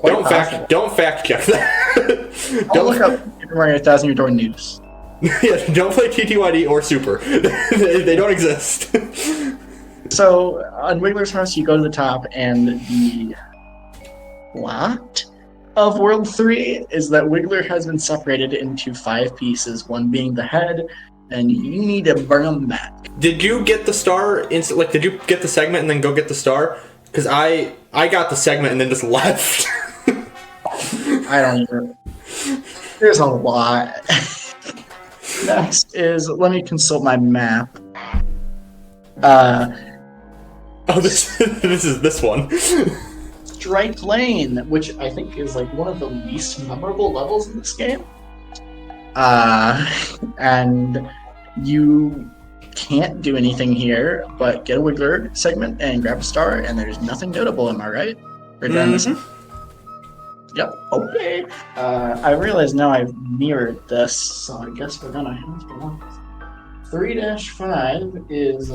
Don't fact check that. Don't look up Paper Mario 1000 Year Door news. Yeah, don't play TTYD or Super. They don't exist. So, on Wiggler's house, you go to the top, and the plot of World 3 is that Wiggler has been separated into 5 pieces, one being the head, and you need to bring them back. Did you get the star did you get the segment and then go get the star? Because I got the segment and then just left. I don't even... There's a lot. Next is, let me consult my map. Oh, this is this one. Strike Lane, which I think is like one of the least memorable levels in this game. And you can't do anything here but get a Wiggler segment and grab a star, and there's nothing notable, am I right? Or did I miss it? Yep, okay. I realize now I've mirrored this, so I guess we're gonna have to... 3-5 is...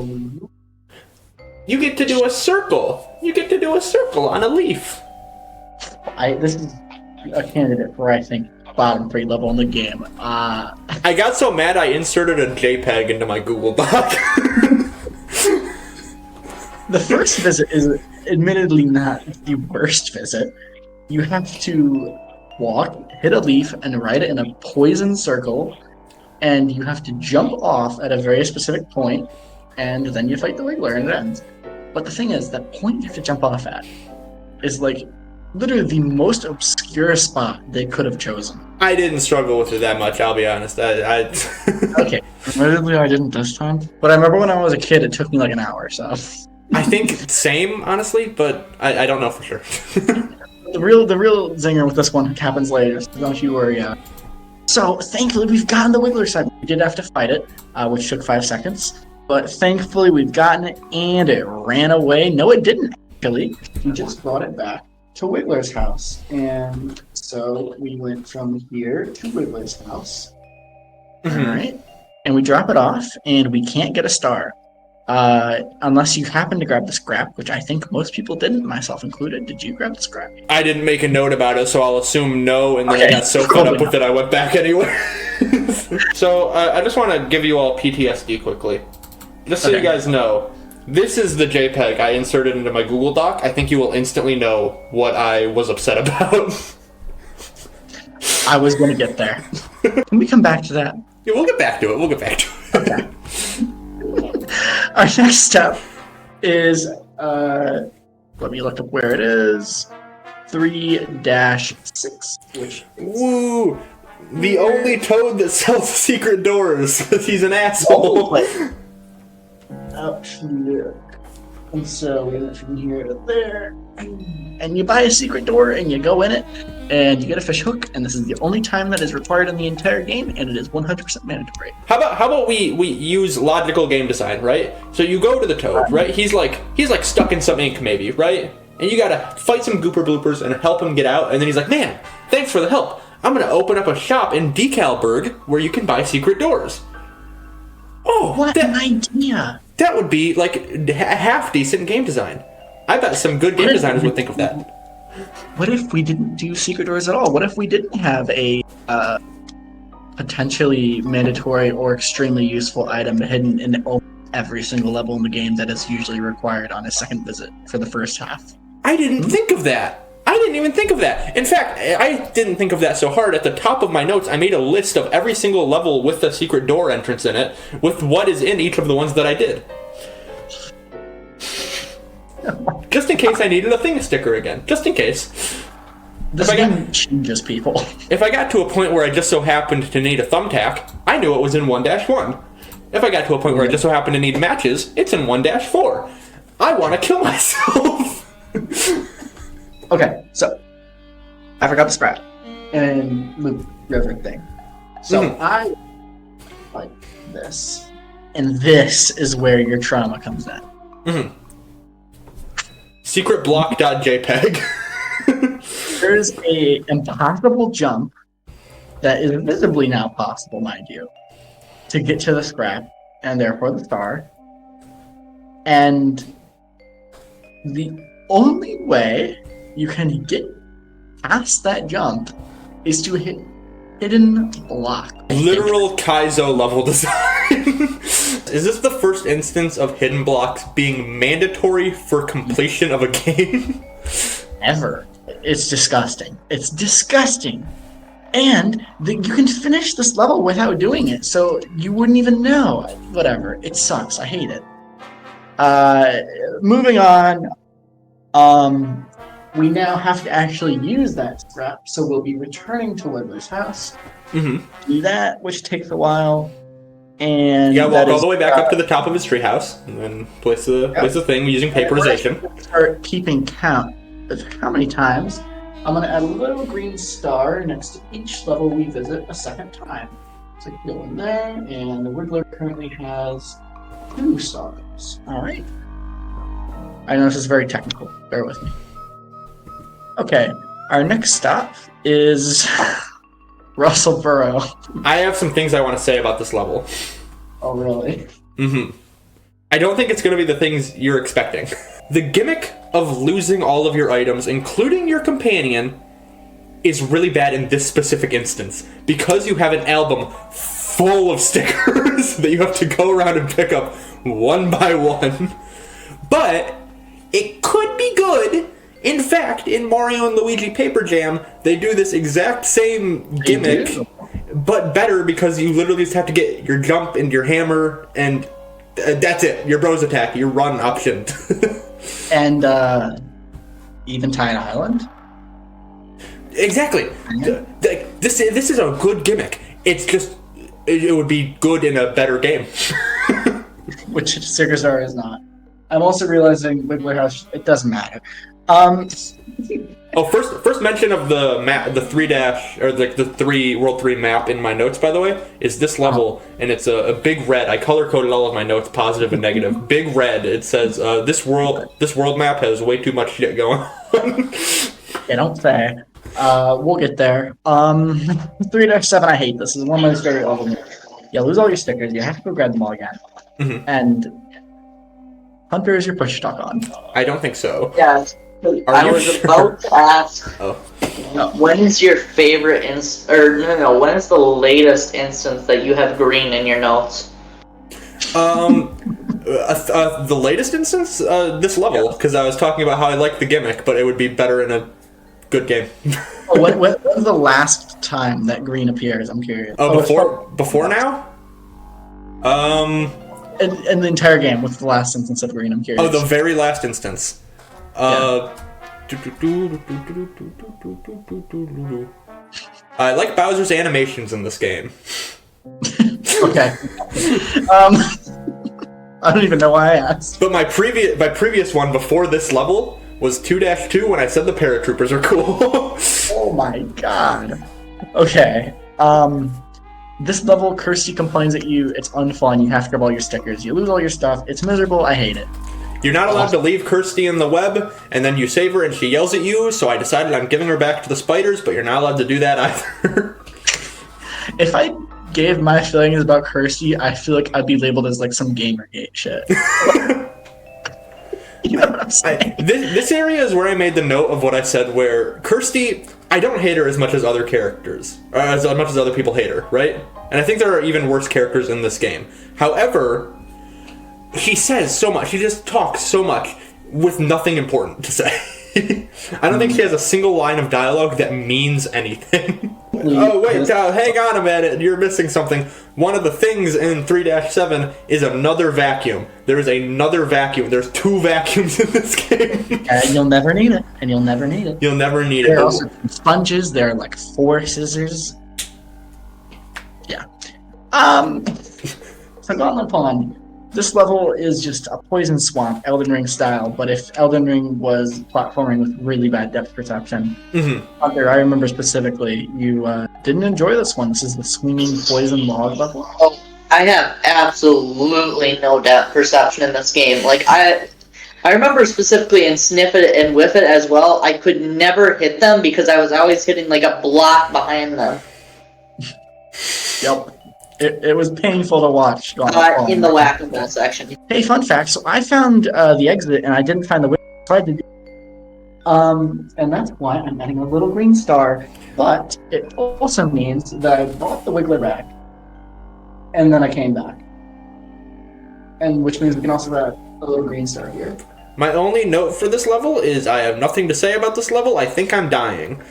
You get to do a circle. You get to do a circle on a leaf. This is a candidate for, I think, bottom 3 level in the game. I got so mad I inserted a JPEG into my Google Doc. The first visit is admittedly not the worst visit. You have to walk, hit a leaf, and ride it in a poison circle, and you have to jump off at a very specific point, and then you fight the Wiggler, and it ends. But the thing is, that point you have to jump off at is like literally the most obscure spot they could have chosen. I didn't struggle with it that much, I'll be honest. Okay, admittedly I didn't this time. But I remember when I was a kid, it took me like an hour, so... I think same, honestly, but I don't know for sure. The real zinger with this one happens later, so don't you worry. So, thankfully, we've gotten the Wiggler segment. We did have to fight it, which took 5 seconds. But thankfully, we've gotten it, and it ran away. No, it didn't, actually. We just brought it back to Wiggler's house. And so we went from here to Wiggler's house. Mm-hmm. All right. And we drop it off, and we can't get a star. Unless you happen to grab the scrap, which I think most people didn't, myself included. Did you grab the scrap? I didn't make a note about it, so I'll assume no, and then I got so fed up with it I went back anyway. So, I just want to give you all PTSD quickly. Just so you guys know, this is the JPEG I inserted into my Google Doc. I think you will instantly know what I was upset about. I was going to get there. Can we come back to that? Yeah, we'll get back to it. Okay. Our next step is, let me look up where it is, 3-6, which is... Woo! The only Toad that sells secret doors, because he's an asshole. Ouch, look. And so we went from here to there, and you buy a secret door, and you go in it, and you get a fish hook, and this is the only time that is required in the entire game, and it is 100% mandatory. How about we use logical game design, right? So you go to the Toad, right? He's like stuck in some ink, maybe, right? And you gotta fight some gooper bloopers and help him get out, and then he's like, man, thanks for the help. I'm gonna open up a shop in Decalburg where you can buy secret doors. Oh, what an idea! That would be like half decent game design. I bet some good game designers would think of that. What if we didn't do secret doors at all? What if we didn't have a potentially mandatory or extremely useful item hidden in every single level in the game that is usually required on a second visit for the first half. I didn't think of that. I didn't even think of that. In fact, I didn't think of that so hard. At the top of my notes, I made a list of every single level with the secret door entrance in it, with what is in each of the ones that I did. Just in case I needed a thing sticker again. Just in case. This game changes people. If I got to a point where I just so happened to need a thumbtack, I knew it was in 1-1. If I got to a point where I just so happened to need matches, it's in 1-4. I want to kill myself. Okay, so I forgot the spread and loop river thing. So I like this, and this is where your trauma comes in. Secretblock.jpg. There's a impossible jump that is visibly now possible, mind you, to get to the scrap and therefore the star. And the only way you can get past that jump is to hit hidden block. Literal Kaizo level design. Is this the first instance of hidden blocks being mandatory for completion of a game? Ever. It's disgusting. It's disgusting. And you can finish this level without doing it, so you wouldn't even know. Whatever. It sucks. I hate it. Moving on. We now have to actually use that scrap, so we'll be returning to Wiggler's house. Do that, which takes a while. And yeah, walk all the way back up to the top of his treehouse, and then place the thing using paperization. Start keeping count of how many times. I'm going to add a little green star next to each level we visit a second time. So I can go in there, and the Wiggler currently has 2 stars. Alright. I know this is very technical. Bear with me. Okay, our next stop is Russellboro. I have some things I want to say about this level. Oh, really? I don't think it's going to be the things you're expecting. The gimmick of losing all of your items, including your companion, is really bad in this specific instance. Because you have an album full of stickers that you have to go around and pick up one by one. But it could be good. In fact, in Mario and Luigi Paper Jam, they do this exact same gimmick, but better because you literally just have to get your jump and your hammer, and that's it. Your bros attack, your run option. And Eventide Island? Exactly. This is a good gimmick. It's just, it would be good in a better game. Which Sticker Star is not. I'm also realizing Wiggler House, it doesn't matter. First mention of the map, the 3- or the 3 World 3 map in my notes, by the way, is this level, and it's a big red. I color coded all of my notes, positive and negative. Big red. It says this world map has way too much shit going on. Yeah, don't say. We'll get there. 3-7, I hate this. This is one of my favorite levels. You lose all your stickers. You have to go grab them all again. And Hunter is your push stock on. I don't think so. Yeah. I was about to ask. Oh. When is your favorite when is the latest instance that you have green in your notes? The latest instance, this level, because I was talking about how I like the gimmick, but it would be better in a good game. When was the last time that green appears? I'm curious. Before now? In the entire game, what's the last instance of green? I'm curious. Oh, the very last instance. I like Bowser's animations in this game. Okay. I don't even know why I asked. But my previous one before this level was 2-2 when I said the paratroopers are cool. Oh my god. Okay. This level, Kirsty complains at you. It's unfun. You have to grab all your stickers. You lose all your stuff. It's miserable. I hate it. You're not allowed to leave Kirsty in the web, and then you save her and she yells at you, so I decided I'm giving her back to the spiders, but you're not allowed to do that either. If I gave my feelings about Kirsty, I feel like I'd be labeled as like some Gamergate shit. You know what I'm saying? This area is where I made the note of what I said, where Kirsty, I don't hate her as much as other characters, or as much as other people hate her, right? And I think there are even worse characters in this game. However, he says so much. He just talks so much with nothing important to say. I don't think he has a single line of dialogue that means anything. Oh, wait, hang on a minute. You're missing something. One of the things in 3-7 is another vacuum. There is another vacuum. There's 2 vacuums in this game. And you'll never need it. And you'll never need it. You'll never need There it. are also sponges. There are like 4 scissors. Yeah. So Gauntlet Pond. This level is just a poison swamp, Elden Ring style, but if Elden Ring was platforming with really bad depth perception. Hunter, I remember specifically, you didn't enjoy this one. This is the swinging poison log level. Oh, I have absolutely no depth perception in this game. Like, I remember specifically in Sniff It and Whiff It as well, I could never hit them because I was always hitting like a block behind them. Yep. It was painful to watch. In the whack-a-mole section. Hey, fun fact. So I found the exit, and I didn't find the way I tried to do. And that's why I'm adding a little green star. But it also means that I brought the Wiggler back, and then I came back. And which means we can also add a little green star here. My only note for this level is I have nothing to say about this level. I think I'm dying.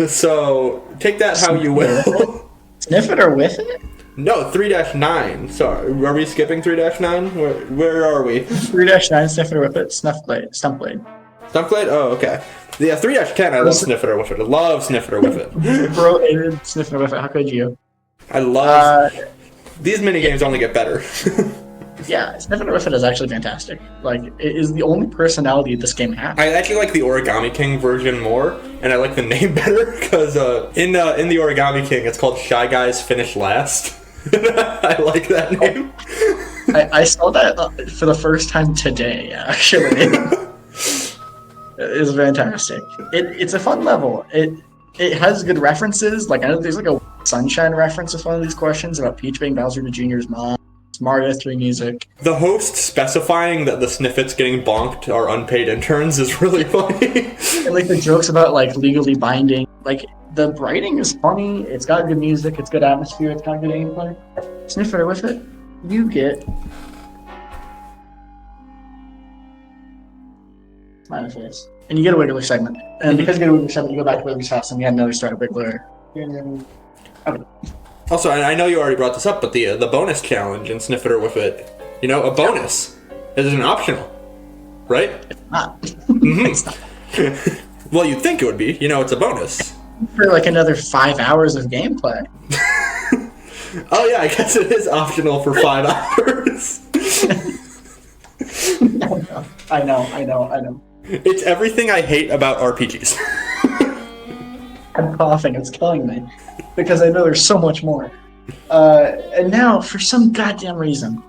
So take that how you will. Sniff it or whiff it? No, 3-9. Sorry, are we skipping 3-9? Where are we? 3-9, Sniff it or whiff it, Stump Blade. Stumpblade? Oh, okay. Yeah, 3-10, I love Sniff It or Whiff It. I love Sniff It or Whiff It. Bro, hated Sniff it or whiff it. How could you? I love... These minigames only get better. Yeah, Sniff it or whiff it is actually fantastic. Like, it is the only personality this game has. I actually like the Origami King version more, and I like the name better, because in the Origami King, it's called Shy Guys Finish Last. I like that name. I saw that for the first time today, actually. It's fantastic. It's a fun level. It has good references. Like, I know there's like a Sunshine reference with one of these questions about Peach being Bowser Jr.'s mom. Smart history music. The host specifying that the Sniffits getting bonked are unpaid interns is really funny. And like the jokes about like legally binding. Like the writing is funny. It's got good music. It's good atmosphere. It's got good gameplay. Sniff it or whiff it. You get smiley face, and you get a Wiggler segment. And because you get a Wiggler segment, you go back to Wiggler's house, and we had another start Wiggler. Okay. Also, I know you already brought this up, but the bonus challenge in Sniff It or Whiff It, you know, a bonus is an optional, right? It's not. Mm-hmm. It's not. Well, you'd think it would be. You know, it's a bonus. For like another 5 hours of gameplay. Oh yeah, I guess it is optional for 5 hours. I know. It's everything I hate about RPGs. I'm coughing, it's killing me. Because I know there's so much more. And now, for some goddamn reason,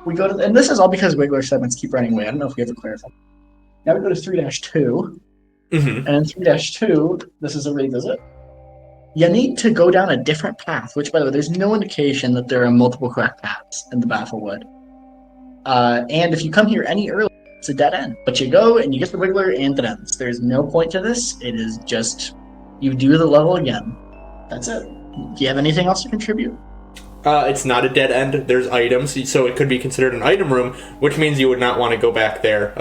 we go to... And this is all because Wiggler segments keep running away. I don't know if we ever clarified. Now we go to 3-2. Mm-hmm. And in 3-2, this is a revisit. You need to go down a different path, which, by the way, there's no indication that there are multiple correct paths in the Bafflewood. And if you come here any earlier, it's a dead end. But you go, and you get the Wiggler, and it ends. There's no point to this. It is just... You do the level again. That's it. Do you have anything else to contribute? It's not a dead end. There's items, so it could be considered an item room, which means you would not want to go back there.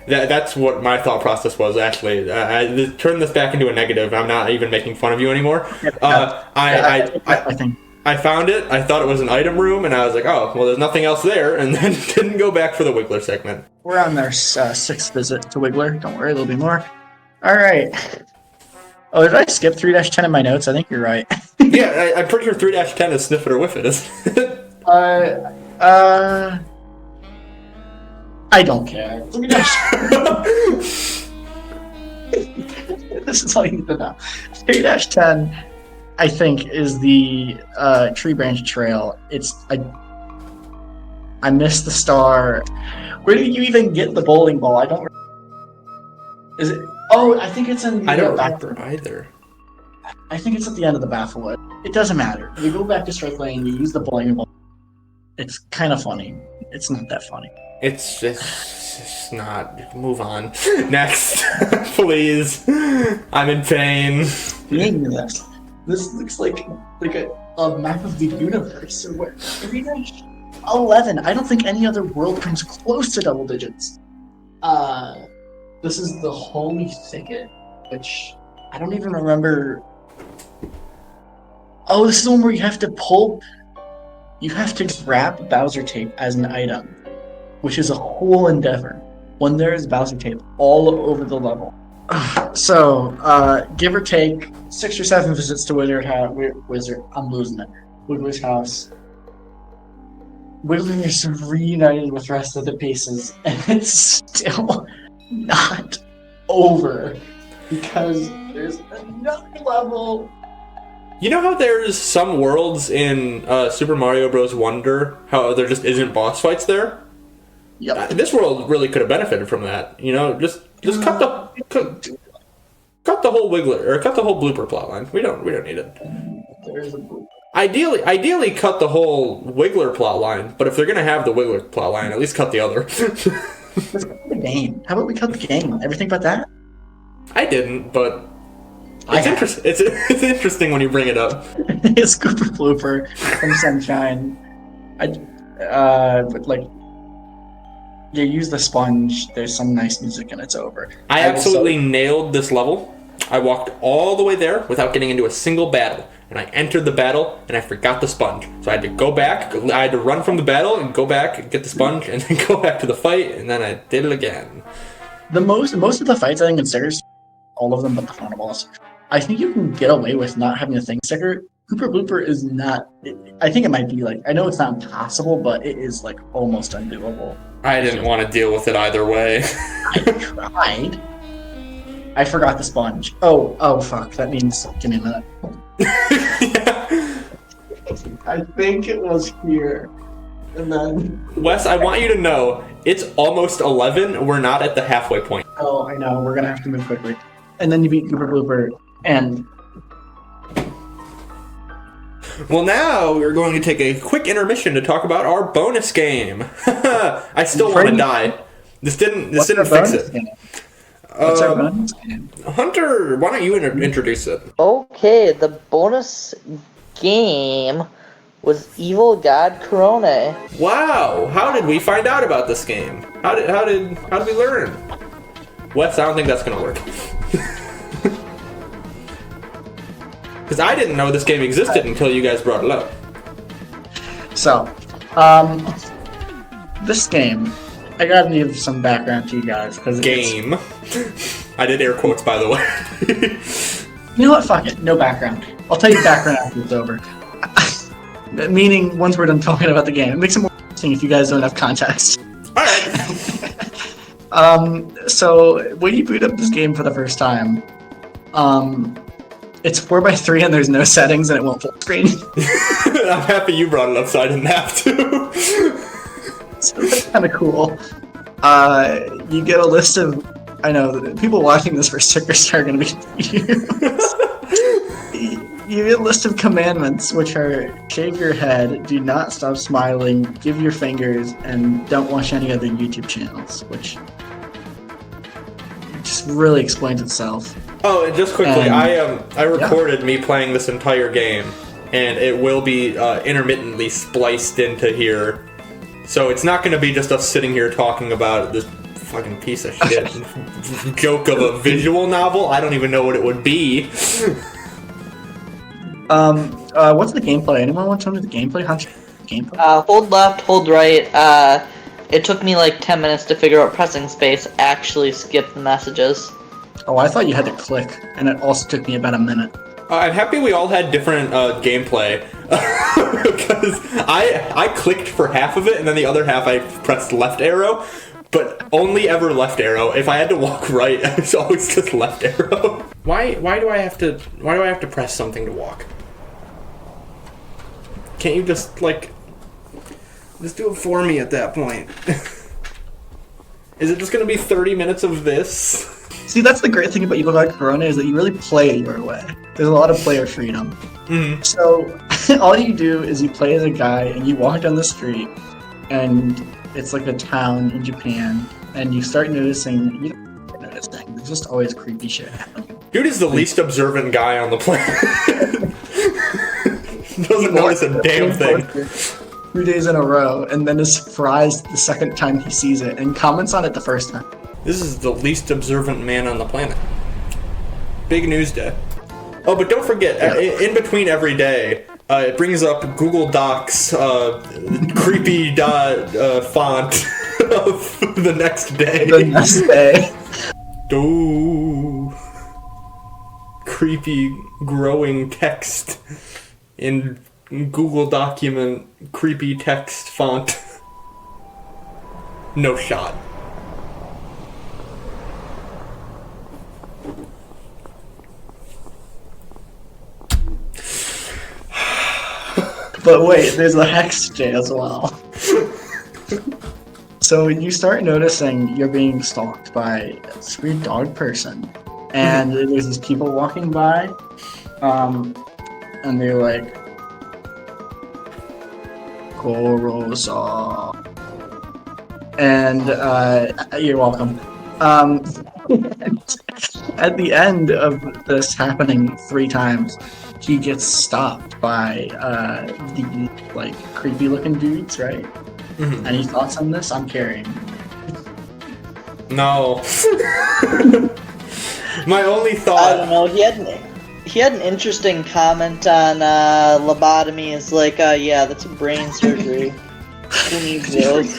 That's what my thought process was, actually. I turn this back into a negative. I'm not even making fun of you anymore. I found it. I thought it was an item room, and I was like, oh, well, there's nothing else there, and then didn't go back for the Wiggler segment. We're on our 6th visit to Wiggler. Don't worry, there'll be more. All right. Oh, did I skip 3-10 in my notes? I think you're right. Yeah, I'm pretty sure 3-10 is Sniff It or Whiff It, isn't it? I don't care. This is all you need to know. 3-10, I think, is the Tree Branch Trail. I missed the star. Where did you even get the bowling ball? I don't... Is it... Oh, I think it's in the I don't back remember either. I think it's at the end of the Bafflewood. It doesn't matter. You go back to Strike Lane, you use the bowling ball. It's kind of funny. It's not that funny. It's just not. Move on. Next. Please. I'm in pain. This looks like a map of the universe. Or where? 11. I don't think any other world comes close to double digits. This is the Holy Thicket, which I don't even remember. Oh, this is the one where you have to grab Bowser tape as an item, which is a whole endeavor. When there is Bowser tape all over the level. So, give or take 6 or 7 visits to Wiggler's house. Wiggler is reunited with the rest of the pieces, and it's still not over because there's another level. You know how there's some worlds in Super Mario Bros. Wonder, how there just isn't boss fights there? Yep. This world really could have benefited from that. You know, just cut the whole Wiggler, or cut the whole blooper plotline. We don't need it. There's a blooper. Ideally, cut the whole Wiggler plotline. But if they're gonna have the Wiggler plotline, at least cut the other. Let's cut the game. How about we cut the game? Everything but that? I didn't, but it's interesting when you bring it up. It's Cooper Blooper from Sunshine. You use the sponge, there's some nice music, and it's over. I absolutely nailed this level. I walked all the way there without getting into a single battle. And I entered the battle, and I forgot the sponge. So I had to go back, I had to run from the battle, and go back and get the sponge, and then go back to the fight, and then I did it again. Most of the fights, I think, in Stickers, all of them but the final boss, I think you can get away with not having a thing sticker. Cooper Blooper is not... I think it might be, I know it's not impossible, but it is, almost undoable. I didn't want to deal with it either way. I tried. I forgot the sponge. Oh, fuck. That means... Give me a minute. Yeah. I think it was here. And then... Wes, I want you to know, it's almost 11. We're not at the halfway point. Oh, I know. We're gonna have to move quickly. And then you beat Cooper Blooper, and... Well, now we're going to take a quick intermission to talk about our bonus game. I still want to die. This didn't fix it. What's our bonus game? Hunter, why don't you introduce it? Okay, the bonus game was Evil God Corona. Wow, how did we find out about this game? How did we learn? Wes, I don't think that's gonna work. Because I didn't know this game existed until you guys brought it up. So, this game, I gotta give some background to you guys. Game. I did air quotes, by the way. You know what? Fuck it. No background. I'll tell you background after it's over. Meaning, once we're done talking about the game. It makes it more interesting if you guys don't have context. Alright. So, when you boot up this game for the first time, it's 4x3 and there's no settings and it won't full screen. I'm happy you brought it up so I didn't have to. So that's kind of cool. You get a list of... I know, the people watching this for Stickers are going to be confused. You get a list of commandments, which are shave your head, do not stop smiling, give your fingers, and don't watch any other YouTube channels, which just really explains itself. Oh, and just quickly, I recorded me playing this entire game, and it will be intermittently spliced into here. So it's not going to be just us sitting here talking about this fucking piece of shit joke of a visual novel. I don't even know what it would be. What's the gameplay? Anyone want to tell me the gameplay? Gameplay? Hold left, hold right. It took me 10 minutes to figure out pressing space actually skipped the messages. Oh, I thought you had to click, and it also took me about a minute. I'm happy we all had different gameplay, because I clicked for half of it, and then the other half I pressed left arrow, but only ever left arrow. If I had to walk right, it's always just left arrow. Why do I have to press something to walk? Can't you just do it for me at that point? Is it just gonna be 30 minutes of this? See, that's the great thing about Evil God Corona is that you really play it your way. There's a lot of player freedom. Mm-hmm. So, all you do is you play as a guy and you walk down the street and it's like a town in Japan and you start noticing, you don't notice things, there's just always creepy shit happening. Dude is the least observant guy on the planet. Doesn't notice a damn thing. 3 days in a row, and then is surprised the second time he sees it and comments on it the first time. This is the least observant man on the planet. Big news day. Oh, but don't forget, in between every day, it brings up Google Docs creepy font of the next day. The next day. Ooh. Creepy growing text in Google document creepy text font. No shot. But wait, there's a hex J as well. So you start noticing you're being stalked by this weird dog person. And there's these people walking by, and they're like, Korosa. And you're welcome. At the end of this happening 3 times, he gets stopped by the like creepy looking dudes, right? Mm-hmm. Any thoughts on this? I'm carrying. No. My only I thought. don't know. He had an interesting comment on lobotomy. It's like, yeah, that's a brain surgery. Who needs those?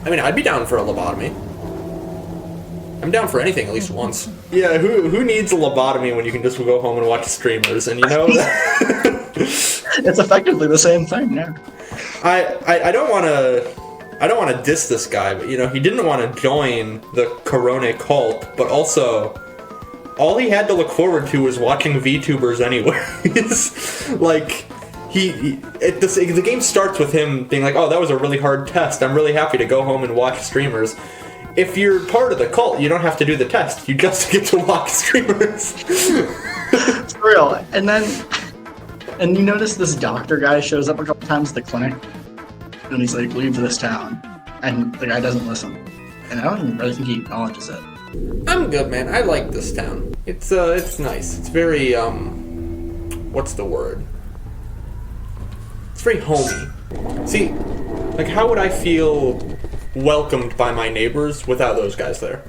I mean, I'd be down for a lobotomy. I'm down for anything at least once. Yeah, who needs a lobotomy when you can just go home and watch streamers? And you know, It's effectively the same thing, yeah. I don't want to diss this guy, but you know, he didn't want to join the Corona cult, but also all he had to look forward to was watching VTubers anyways. Like, the game starts with him being like, oh, that was a really hard test. I'm really happy to go home and watch streamers. If you're part of the cult, you don't have to do the test. You just get to watch streamers. It's real. And you notice this doctor guy shows up a couple times at the clinic, and he's like, leave this town. And the guy doesn't listen. And I don't even really think he acknowledges it. I'm good, man. I like this town. It's nice. It's very, what's the word? It's very homey. See, like, how would I feel welcomed by my neighbors without those guys there?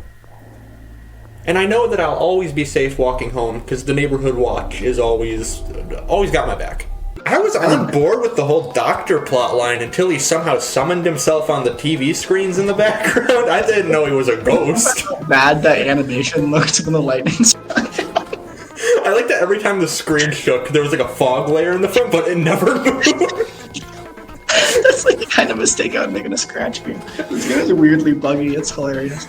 And I know that I'll always be safe walking home because the neighborhood watch is always got my back. I was on board with the whole doctor plot line until he somehow summoned himself on the TV screens in the background. I didn't know he was a ghost. Bad that animation looked when the lightning struck. I like that every time the screen shook, there was like a fog layer in the front, but it never moved. That's like the kind of mistake I would make in a scratch game. This game is weirdly buggy. It's hilarious.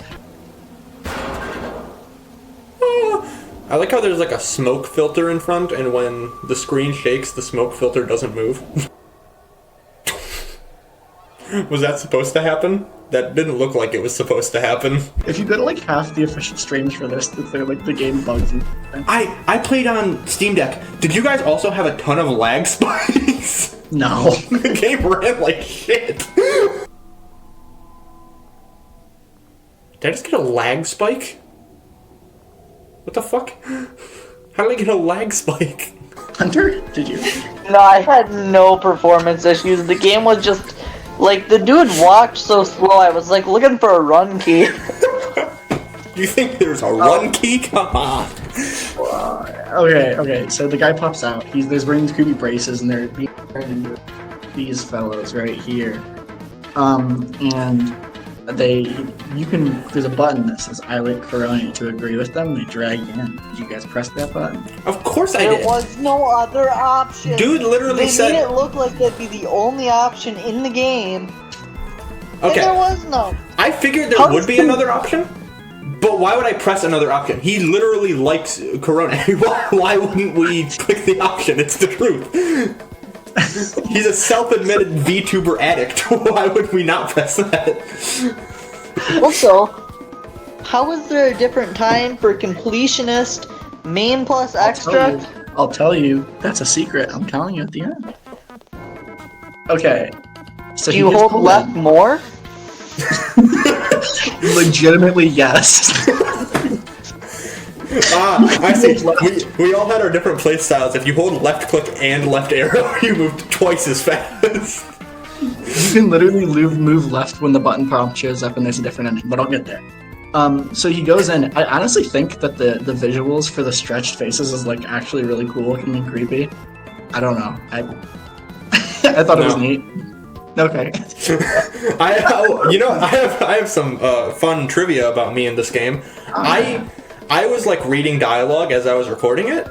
I like how there's like a smoke filter in front, and when the screen shakes, the smoke filter doesn't move. Was that supposed to happen? That didn't look like it was supposed to happen. If you go to like half the official streams for this, they're like the game bugs. I played on Steam Deck. Did you guys also have a ton of lag spikes? No. The game ran like shit. Did I just get a lag spike? What the fuck? How did I get a lag spike? Hunter, did you? No, I had no performance issues. The game was just like the dude walked so slow. I was like looking for a run key. You think there's a run key? Come on. Okay. So the guy pops out. There's wearing these creepy braces, and they're being turned into these fellows right here. And there's a button that says I like Corona to agree with them. They drag you in. Did you guys press that button? Of course I did. There was no other option. Dude literally said. They made it look like that'd be the only option in the game. Okay. And there was no. I figured there would be another option, but why would I press another option? He literally likes Corona. Why wouldn't we click the option? It's the truth. He's a self-admitted VTuber addict. Why would we not press that? Also, how is there a different time for completionist, main plus extra? I'll tell you. That's a secret. I'm telling you at the end. Okay. So Do you hold left more? Legitimately, yes. I see. We all had our different play styles. If you hold left click and left arrow, you moved twice as fast. can literally move left when the button prompt shows up and there's a different ending, but I'll get there. So he goes in. I honestly think that the visuals for the stretched faces is like actually really cool looking and creepy. I don't know. I thought it was neat. Okay. I have some fun trivia about me in this game. I was like reading dialogue as I was recording it.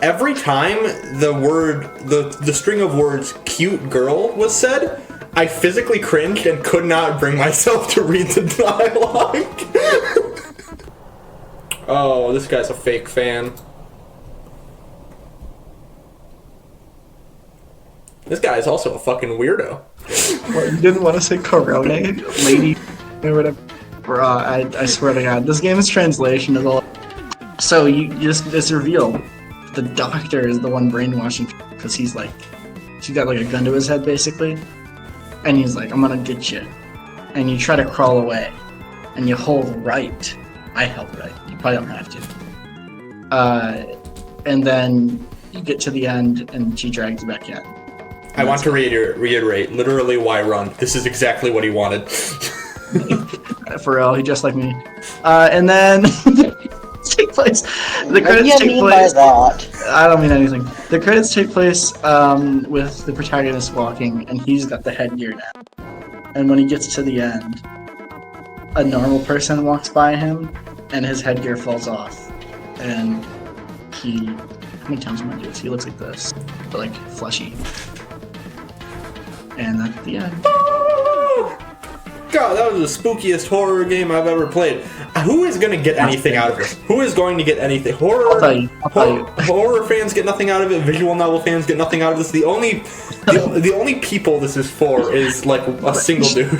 Every time the string of words "cute girl" was said, I physically cringed and could not bring myself to read the dialogue. Oh, this guy's a fake fan. This guy is also a fucking weirdo. What, you didn't want to say Corona, lady, or whatever? Bro, I swear to God, this game's translation is all. So it's revealed the doctor is the one brainwashing because she's got like a gun to his head basically, and he's like, I'm gonna get you, and you try to crawl away, and you hold right. I held right. You probably don't have to. And then you get to the end, and she drags you back in. I want to reiterate, literally, why run? This is exactly what he wanted. For real, he just like me. And then take place. The credits take place. I don't mean anything. The credits take place with the protagonist walking, and he's got the headgear now. And when he gets to the end, a normal person walks by him, and his headgear falls off, and he. How many times am I doing this? He looks like this, but like fleshy. And that's the end. God, that was the spookiest horror game I've ever played. Who is going to get anything out of this? Who is going to get anything? I'll tell you. Horror fans get nothing out of it. Visual novel fans get nothing out of this. The only people this is for is like a single dude.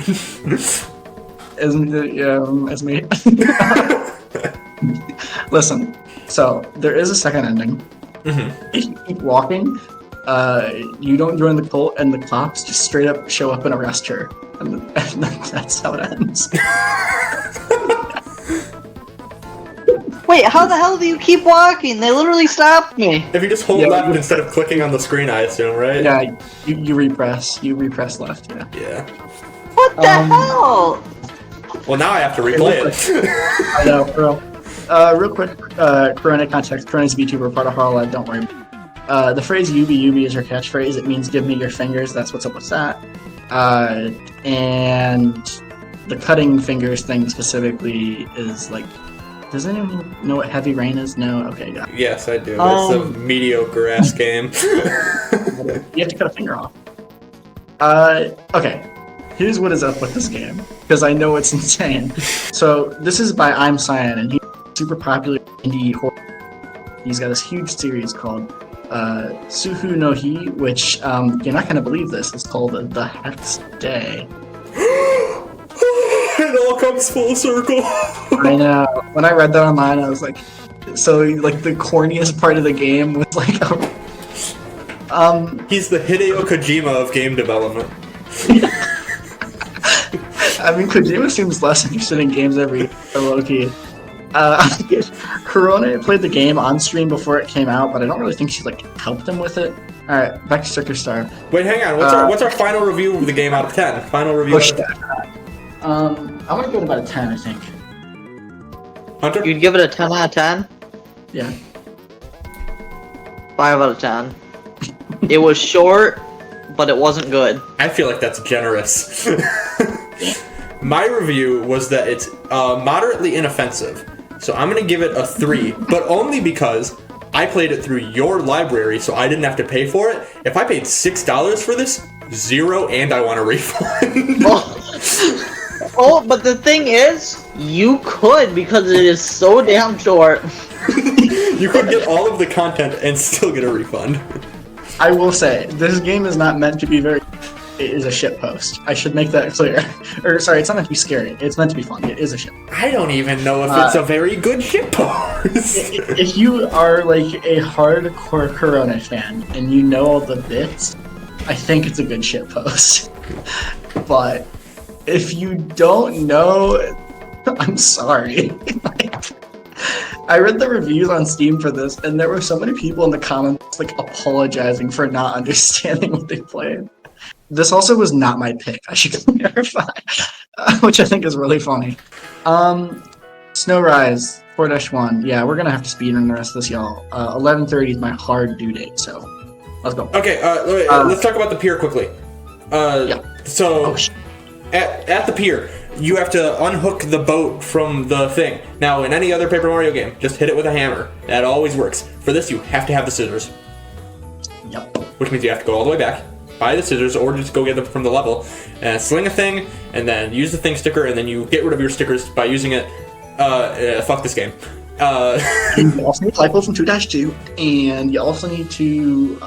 As me. Listen, so there is a second ending. Mm-hmm. If you keep walking, you don't join the cult, and the cops just straight up show up and arrest her. And that's how it ends. Wait, how the hell do you keep walking? They literally stopped me. If you just hold left instead of clicking on the screen, I assume, right? Yeah, you repress. You repress left, yeah. Yeah. What the hell? Well, now I have to replay it. I know, bro. Real quick, Corona context. Corona's a VTuber, part of Harlem, don't worry. The phrase "Yubi Yubi" is her catchphrase. It means "give me your fingers." That's what's up with that. And the cutting fingers thing specifically is like, does anyone know what Heavy Rain is? No? Okay, got it. Yes, I do. It's a mediocre ass game. You have to cut a finger off. Okay. Here's what is up with this game, because I know it's insane. So this is by I'm Cyan, and he's super popular indie horror. He's got this huge series called Suhu no Hi, which you're not gonna believe this. It's called The Hex Day. It all comes full circle. I know. When I read that online, I was like, so like the corniest part of the game was like, he's the Hideo Kojima of game development. I mean, Kojima seems less interested in games every low-key. Corona played the game on stream before it came out, but I don't really think she like helped him with it. All right, back to Sticker Star. Wait, hang on. What's our final review of the game out of 10? Final review. Out of 10. I'm gonna give it about a 10, I think. Hunter? You'd give it a 10 out of 10? Yeah. 5 out of 10. It was short, but it wasn't good. I feel like that's generous. My review was that it's moderately inoffensive, so I'm going to give it a 3, but only because I played it through your library, so I didn't have to pay for it. If I paid $6 for this, 0, and I want a refund. Oh, but the thing is, you could, because it is so damn short. You could get all of the content and still get a refund. I will say, this game is not meant to be very... It is a shitpost. I should make that clear. Or, sorry, it's not meant to be scary. It's meant to be fun. It is a shit. I don't even know if it's a very good shitpost. If you are, like, a hardcore Corona fan, and you know all the bits, I think it's a good shitpost. But if you don't know, I'm sorry. I read the reviews on Steam for this, and there were so many people in the comments, like, apologizing for not understanding what they played. This also was not my pick, I should clarify, which I think is really funny. Snow Rise 4-1. Yeah, we're gonna have to speedrun the rest of this, y'all. 11:30 is my hard due date, so let's go. Okay, let's talk about the pier quickly. Yeah. So, at the pier, you have to unhook the boat from the thing. Now, in any other Paper Mario game, just hit it with a hammer. That always works. For this, you have to have the scissors. Yep. Which means you have to go all the way back, buy the scissors, or just go get them from the level, and sling a thing, and then use the thing sticker, and then you get rid of your stickers by using it. Fuck this game. You also need light bulb from 2-2, and you also need to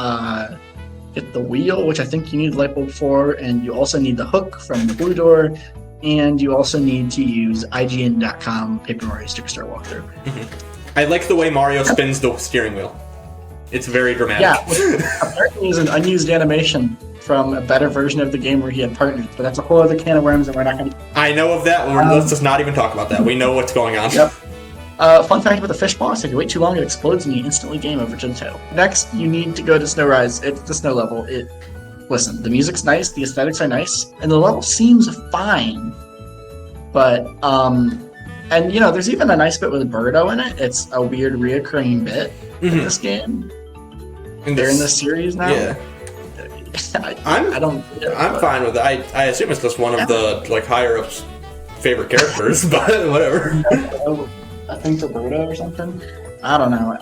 get the wheel, which I think you need the light bulb for, and you also need the hook from the blue door, and you also need to use IGN.com Paper Mario Sticker Star walkthrough. Mm-hmm. I like the way Mario spins the steering wheel. It's very dramatic. Yeah, which apparently is an unused animation from a better version of the game where he had partners, but that's a whole other can of worms and we're not going to... I know of that, let's just not even talk about that. We know what's going on. Yep. Fun fact about the fish boss, if you wait too long, it explodes and you instantly game over to the tail. Next, you need to go to Snow Rise. It's the snow level. Listen, the music's nice, the aesthetics are nice, and the level seems fine. But, and you know, there's even a nice bit with Birdo in it. It's a weird reoccurring bit in this game. They're in this series now. Yeah. I'm fine with it. I assume it's just one of the like higher ups' favorite characters, but whatever. I think the Birdo or something. I don't know.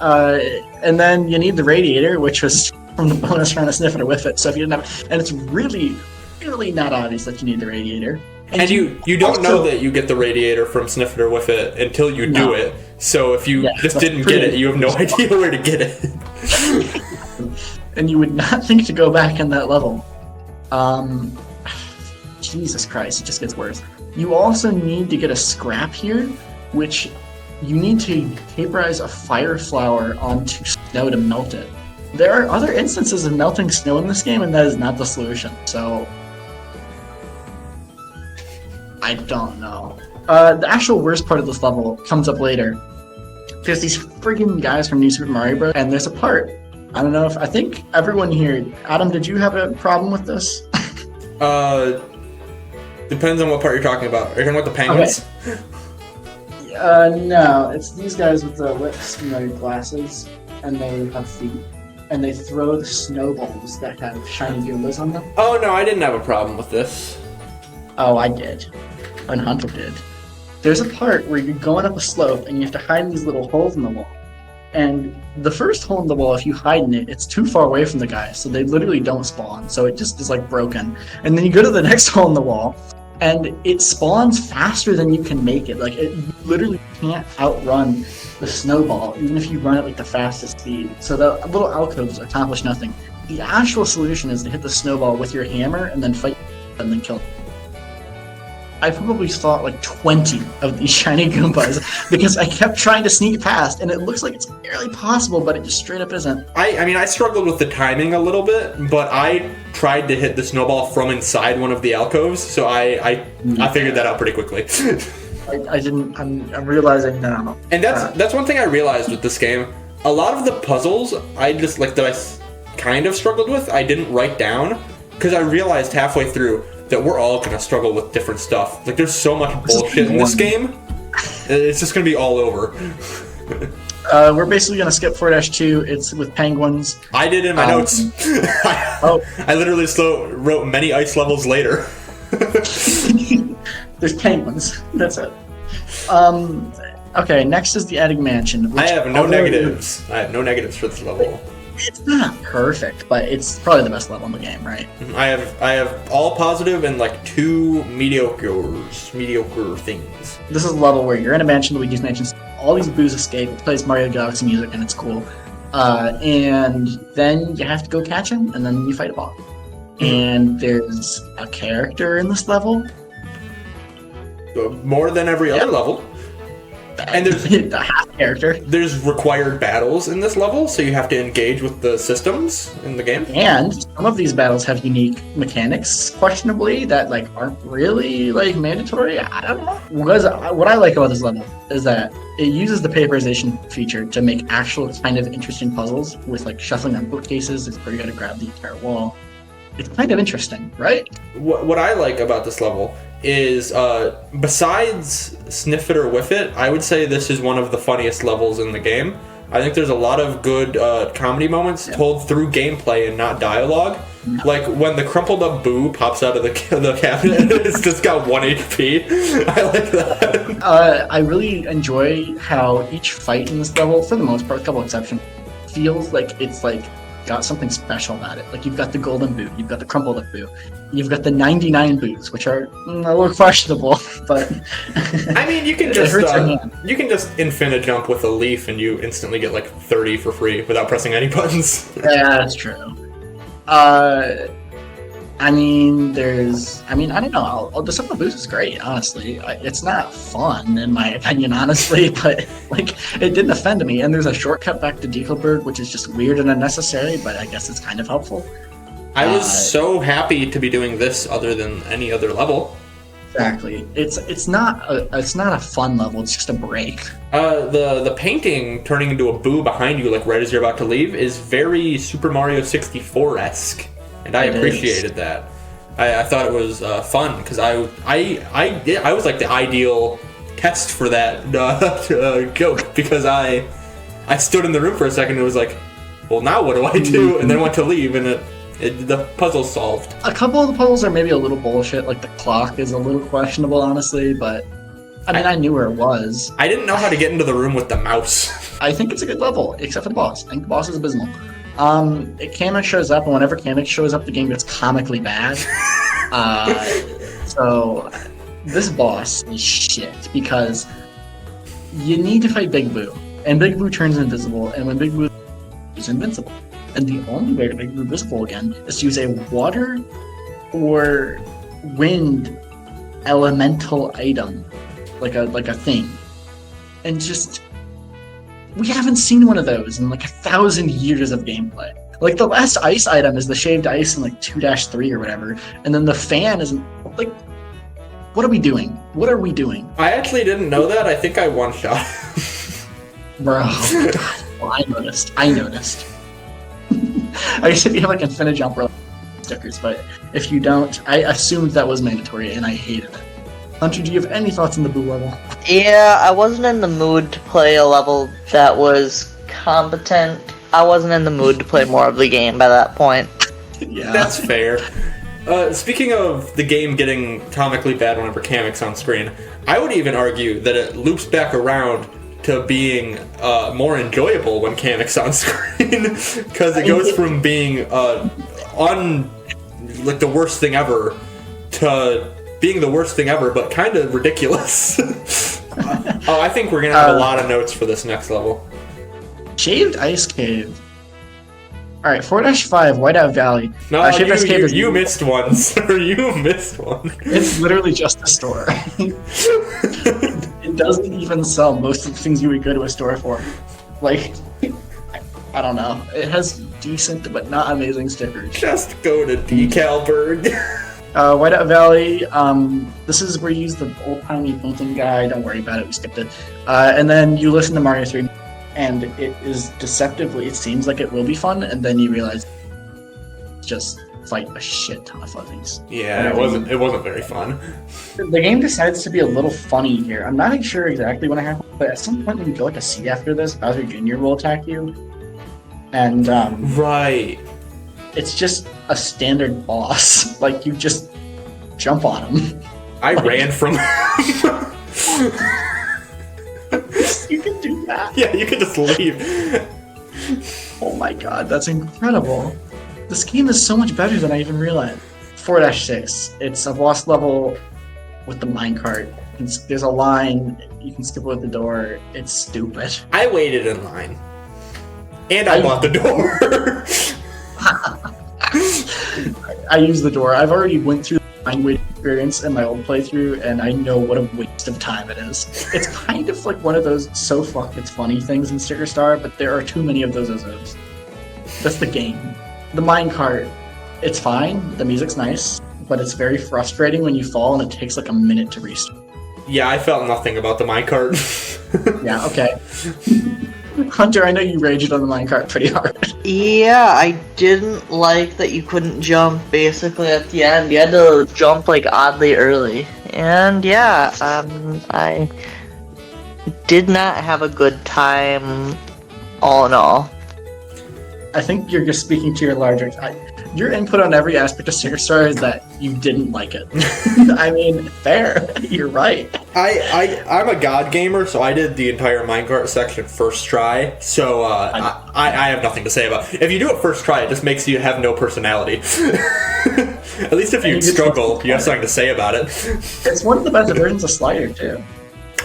And then you need the radiator, which was from the bonus round of Sniff It or Whiff It. So if you didn't have, and it's really, really not obvious that you need the radiator. And you don't know that you get the radiator from Sniff It or Whiff It until you do it. So if you just didn't get it, you have no idea where to get it. And you would not think to go back in that level. Jesus Christ, it just gets worse. You also need to get a scrap here, which you need to vaporize a fire flower onto snow to melt it. There are other instances of melting snow in this game, and that is not the solution, so... I don't know. The actual worst part of this level comes up later. There's these friggin' guys from New Super Mario Bros. And there's a part, I don't know if, I think everyone here, Adam, did you have a problem with this? Depends on what part you're talking about. Are you talking about the penguins? Okay. No, it's these guys with the lips and their glasses, and they have feet. And they throw the snowballs that have shiny Goombas on them. Oh no, I didn't have a problem with this. Oh, I did. And Hunter did. There's a part where you're going up a slope and you have to hide in these little holes in the wall. And the first hole in the wall, if you hide in it, it's too far away from the guys, so they literally don't spawn. So it just is like broken. And then you go to the next hole in the wall, and it spawns faster than you can make it. Like, you literally can't outrun the snowball, even if you run at like the fastest speed. So the little alcoves accomplish nothing. The actual solution is to hit the snowball with your hammer and then fight and then kill it. I probably fought like 20 of these shiny Goombas because I kept trying to sneak past, and it looks like it's barely possible, but it just straight up isn't. I mean, I struggled with the timing a little bit, but I tried to hit the snowball from inside one of the alcoves, so I figured that out pretty quickly. I didn't. I'm realizing now. And that's one thing I realized with this game. A lot of the puzzles I just like that I kind of struggled with, I didn't write down because I realized halfway through that we're all gonna struggle with different stuff. Like, there's so much bullshit in this game. It's just gonna be all over. We're basically gonna skip 4-2. It's with penguins. I did in my notes. I literally just wrote many ice levels later. There's penguins. That's it. Okay, next is the Attic Mansion. I have no negatives. I have no negatives for this level. It's not perfect, but it's probably the best level in the game, right? I have all positive and like 2 mediocre things. This is a level where you're in a mansion, Luigi's Mansion, all these boos escape, it plays Mario Galaxy music, and it's cool. And then you have to go catch him, and then you fight a boss. And there's a character in this level. More than every other level. And there's the half character. There's required battles in this level, so you have to engage with the systems in the game. And some of these battles have unique mechanics, questionably, that like aren't really like mandatory. I don't know. What I like about this level is that it uses the paperization feature to make actual kind of interesting puzzles with like shuffling on bookcases. It's where you got to grab the entire wall. it's kind of interesting, right? What I like about this level is, besides Sniff It or Whiff It, I would say this is one of the funniest levels in the game. I think there's a lot of good comedy moments told through gameplay and not dialogue. Yeah. Like when the crumpled up Boo pops out of the cabinet, it's just got 1 HP. I like that. I really enjoy how each fight in this level, for the most part, a couple exceptions, feels like it's like got something special about it. Like you've got the golden Boo, you've got the crumpled up Boo, you've got the 99 Boos, which are a little questionable, but I mean, you can just infinite jump with a leaf and you instantly get like 30 for free without pressing any buttons. Yeah, that's true. I mean, I don't know. The Simple Boost is great, honestly. It's not fun, in my opinion, honestly, but, like, it didn't offend me. And there's a shortcut back to Decalberg, which is just weird and unnecessary, but I guess it's kind of helpful. I was so happy to be doing this other than any other level. Exactly. It's not a fun level, it's just a break. The painting turning into a Boo behind you, like, right as you're about to leave, is very Super Mario 64-esque. And I appreciated that. I thought it was fun because I was like the ideal test for that joke because I stood in the room for a second and was like, well, now what do I do? And then went to leave and the puzzle's solved. A couple of the puzzles are maybe a little bullshit. Like the clock is a little questionable, honestly, but I mean, I knew where it was. I didn't know how to get into the room with the mouse. I think it's a good level, except for the boss. I think the boss is abysmal. Kamek shows up, and whenever Kamek shows up, the game gets comically bad. So this boss is shit because you need to fight Big Boo, and Big Boo turns invisible, and when Big Boo is invincible, and the only way to make Boo visible again is to use a water or wind elemental item, like a thing, and just. We haven't seen one of those in like 1,000 years of gameplay. Like the last ice item is the shaved ice in like 2-3 or whatever, and then the fan is like, what are we doing? What are we doing? I actually didn't know that. I think I one-shot. Bro, well, I noticed. I guess if you have like infinite jump or stickers, but if you don't, I assumed that was mandatory and I hated it. Hunter, do you have any thoughts on the Boo level? Yeah, I wasn't in the mood to play a level that was competent. I wasn't in the mood to play more of the game by that point. Yeah, that's fair. Speaking of the game getting comically bad whenever Kamek's on screen, I would even argue that it loops back around to being more enjoyable when Kamek's on screen, because it goes from being like the worst thing ever to being the worst thing ever, but kind of ridiculous. I think we're gonna have a lot of notes for this next level. Shaved Ice Cave. All right, 4-5, Whiteout Valley. No, Shaved Ice Cave you missed one, sir. You missed one. It's literally just a store. It doesn't even sell most of the things you would go to a store for. Like, I don't know. It has decent but not amazing stickers. Just go to Decalberg. Whiteout Valley, this is where you use the old-timey painting guy. Don't worry about it, we skipped it. And then you listen to Mario 3, and it is deceptively, it seems like it will be fun, and then you realize just fight a shit ton of fuzzies. Yeah, it wasn't very fun. The game decides to be a little funny here. I'm not sure exactly what happened, but at some point when you go like a seat after this, Bowser Jr. will attack you. And, right. It's just a standard boss. Like, you just jump on him. I ran from him. You can do that? Yeah, you can just leave. Oh my god, that's incredible. This game is so much better than I even realized. 4-6. It's a boss level with the minecart. There's a line, you can skip with the door. It's stupid. I waited in line. And I bought the door. I use the door. I've already went through the line wait experience in my old playthrough, and I know what a waste of time it is. It's kind of like one of those so fuck it's funny things in Sticker Star, but there are too many of those as those. That's the game. The minecart, it's fine. The music's nice, but it's very frustrating when you fall and it takes like a minute to restart. Yeah, I felt nothing about the minecart. Yeah, okay. Hunter, I know you raged on the minecart pretty hard. Yeah, I didn't like that you couldn't jump basically at the end. You had to jump like oddly early. And yeah, I did not have a good time all in all. I think you're just speaking to your larger... Your input on every aspect of Sticker Star is that you didn't like it. I mean, fair. You're right. I'm a god gamer, so I did the entire minecart section first try. So I have nothing to say about it. If you do it first try, it just makes you have no personality. At least if you struggle, you have something to say about it. It's one of the best versions of Slider, too.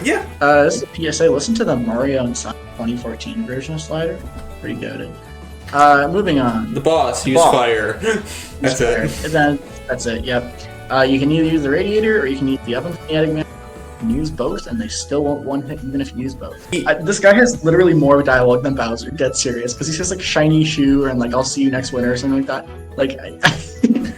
Yeah. This is a PSA. Listen to the Mario and Sonic 2014 version of Slider. Pretty goated. Moving on. The boss, use fire. That's it. And then, that's it, yep. You can either use the radiator or you can use the oven from the attic man. You can use both and they still won't one hit even if you use both. This guy has literally more dialogue than Bowser, dead serious, because he says like shiny shoe and like I'll see you next winter or something like that. Like,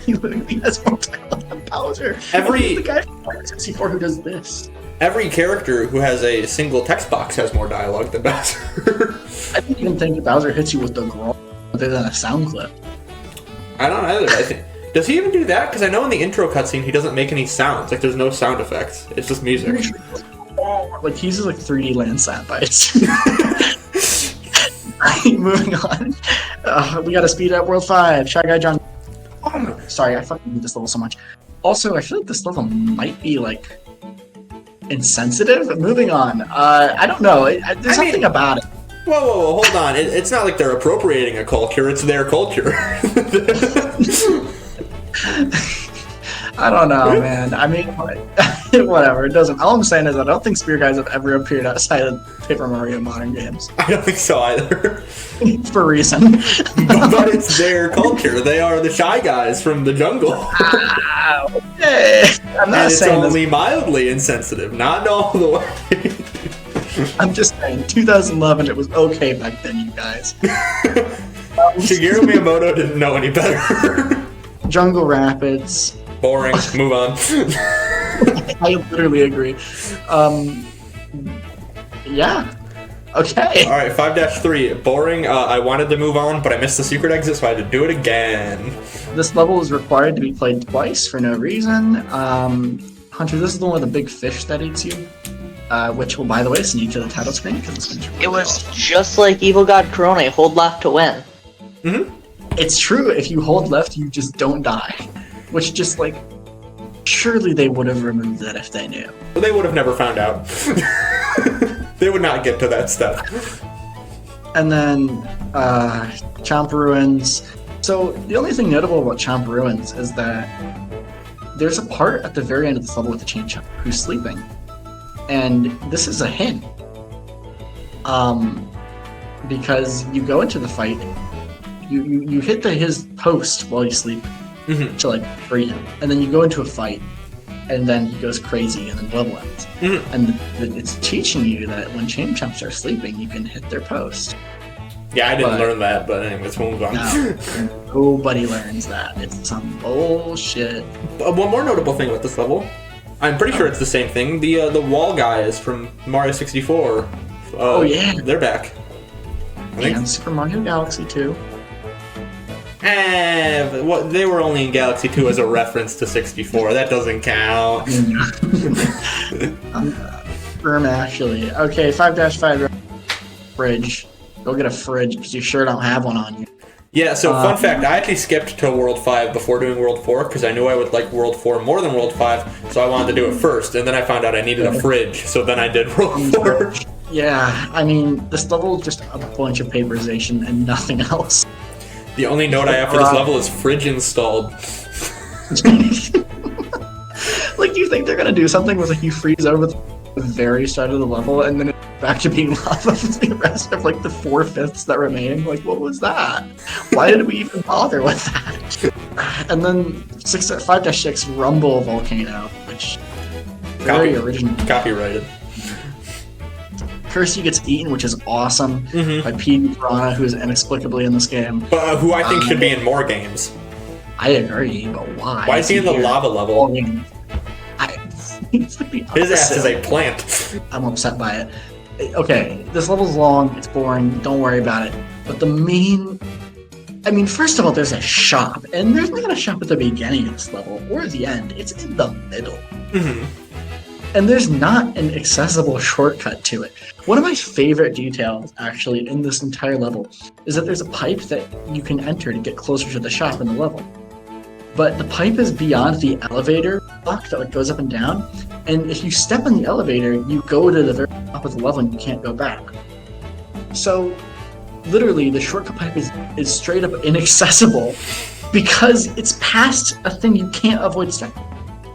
he literally has more dialogue than Bowser. The guy from Mario 64 who does this. Every character who has a single text box has more dialogue than Bowser. I didn't even think Bowser hits you with the growl other than a sound clip. I don't either. I think. Does he even do that? Because I know in the intro cutscene he doesn't make any sounds. Like there's no sound effects. It's just music. Like he uses like 3D land sound bites. Moving on. We gotta speed up World 5. Shy Guy John. Oh, sorry, I fucking hate this level so much. Also, I feel like this level might be like insensitive. Moving on. I don't know. There's something about it. Whoa, hold on. It's not like they're appropriating a culture, it's their culture. I don't know, man. I mean, whatever. It doesn't. All I'm saying is I don't think Spear Guys have ever appeared outside of Paper Mario modern games. I don't think so either. For a reason. But it's their culture. They are the Shy Guys from the jungle. Okay. I'm not saying it's only mildly insensitive, not all the way. I'm just saying, 2011, it was okay back then, you guys. Shigeru Miyamoto didn't know any better. Jungle Rapids. Boring. Move on. I literally agree. Yeah. Okay. Alright, 5-3. Boring. I wanted to move on, but I missed the secret exit, so I had to do it again. This level is required to be played twice for no reason. Hunter, this is the one with the big fish that eats you. Which will, by the way, sneak to the title screen because it's really It was just like Evil God Corona, hold left to win. Mm-hmm. It's true, if you hold left, you just don't die. Which just, like, surely they would have removed that if they knew. Well, they would have never found out. They would not get to that step. And then, Chomp Ruins. So, the only thing notable about Chomp Ruins is that there's a part at the very end of this level with the Chain Chomp who's sleeping. And this is a hint. Because you go into the fight, you hit his post while you sleep to like free him, and then you go into a fight, and then he goes crazy, and then level ends. And it's teaching you that when Chain Chomps are sleeping, you can hit their post. Yeah, I didn't learn that, but anyways, we'll move on. No, nobody learns that. It's some bullshit. One more notable thing with this level. I'm pretty sure it's the same thing. The wall guys from Mario 64. Oh yeah, they're back. And Super Mario Galaxy 2. But they were only in Galaxy 2 as a reference to 64. That doesn't count. Actually. Okay, 5-5 fridge. Go get a fridge because you sure don't have one on you. Yeah, so fun fact, I actually skipped to World 5 before doing World 4 because I knew I would like World 4 more than World 5, so I wanted to do it first, and then I found out I needed a fridge, so then I did World 4. Yeah, I mean, this level is just a bunch of paperization and nothing else. The only note I have for this level is fridge installed. Like, do you think they're gonna do something with like you freeze over the very start of the level and then it's back to being lava for the rest of like the 4/5 that remain? Like, what was that? Why did we even bother with that? And then 5-6 Rumble Volcano, which very original. Copyrighted. Cursey Gets Eaten, which is awesome, by P. Piranha, who is inexplicably in this game. But who I think should be in more games. I agree, but why? Why is he in the lava level? His ass is a plant. I'm upset by it. Okay, this level's long, it's boring, don't worry about it. But the main... I mean, first of all, there's a shop, and there's not a shop at the beginning of this level, or at the end, it's in the middle. Mm-hmm. And there's not an accessible shortcut to it. One of my favorite details, actually, in this entire level, is that there's a pipe that you can enter to get closer to the shop in the level. But the pipe is beyond the elevator block that goes up and down, and if you step in the elevator, you go to the very top of the level and you can't go back. So, literally, the shortcut pipe is straight up inaccessible because it's past a thing you can't avoid stepping.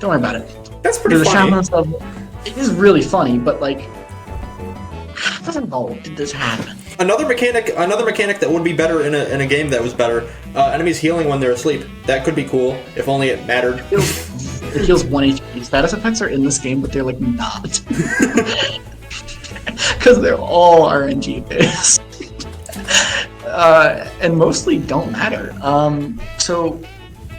Don't worry about it. That's pretty The funny. shaman's level, it is really funny, but like, how the hell did this happen? Another mechanic that would be better in a game that was better. Enemies healing when they're asleep. That could be cool if only it mattered. It heals 1 HP. Status effects are in this game, but they're like not. Because they're all RNG based. And mostly don't matter. So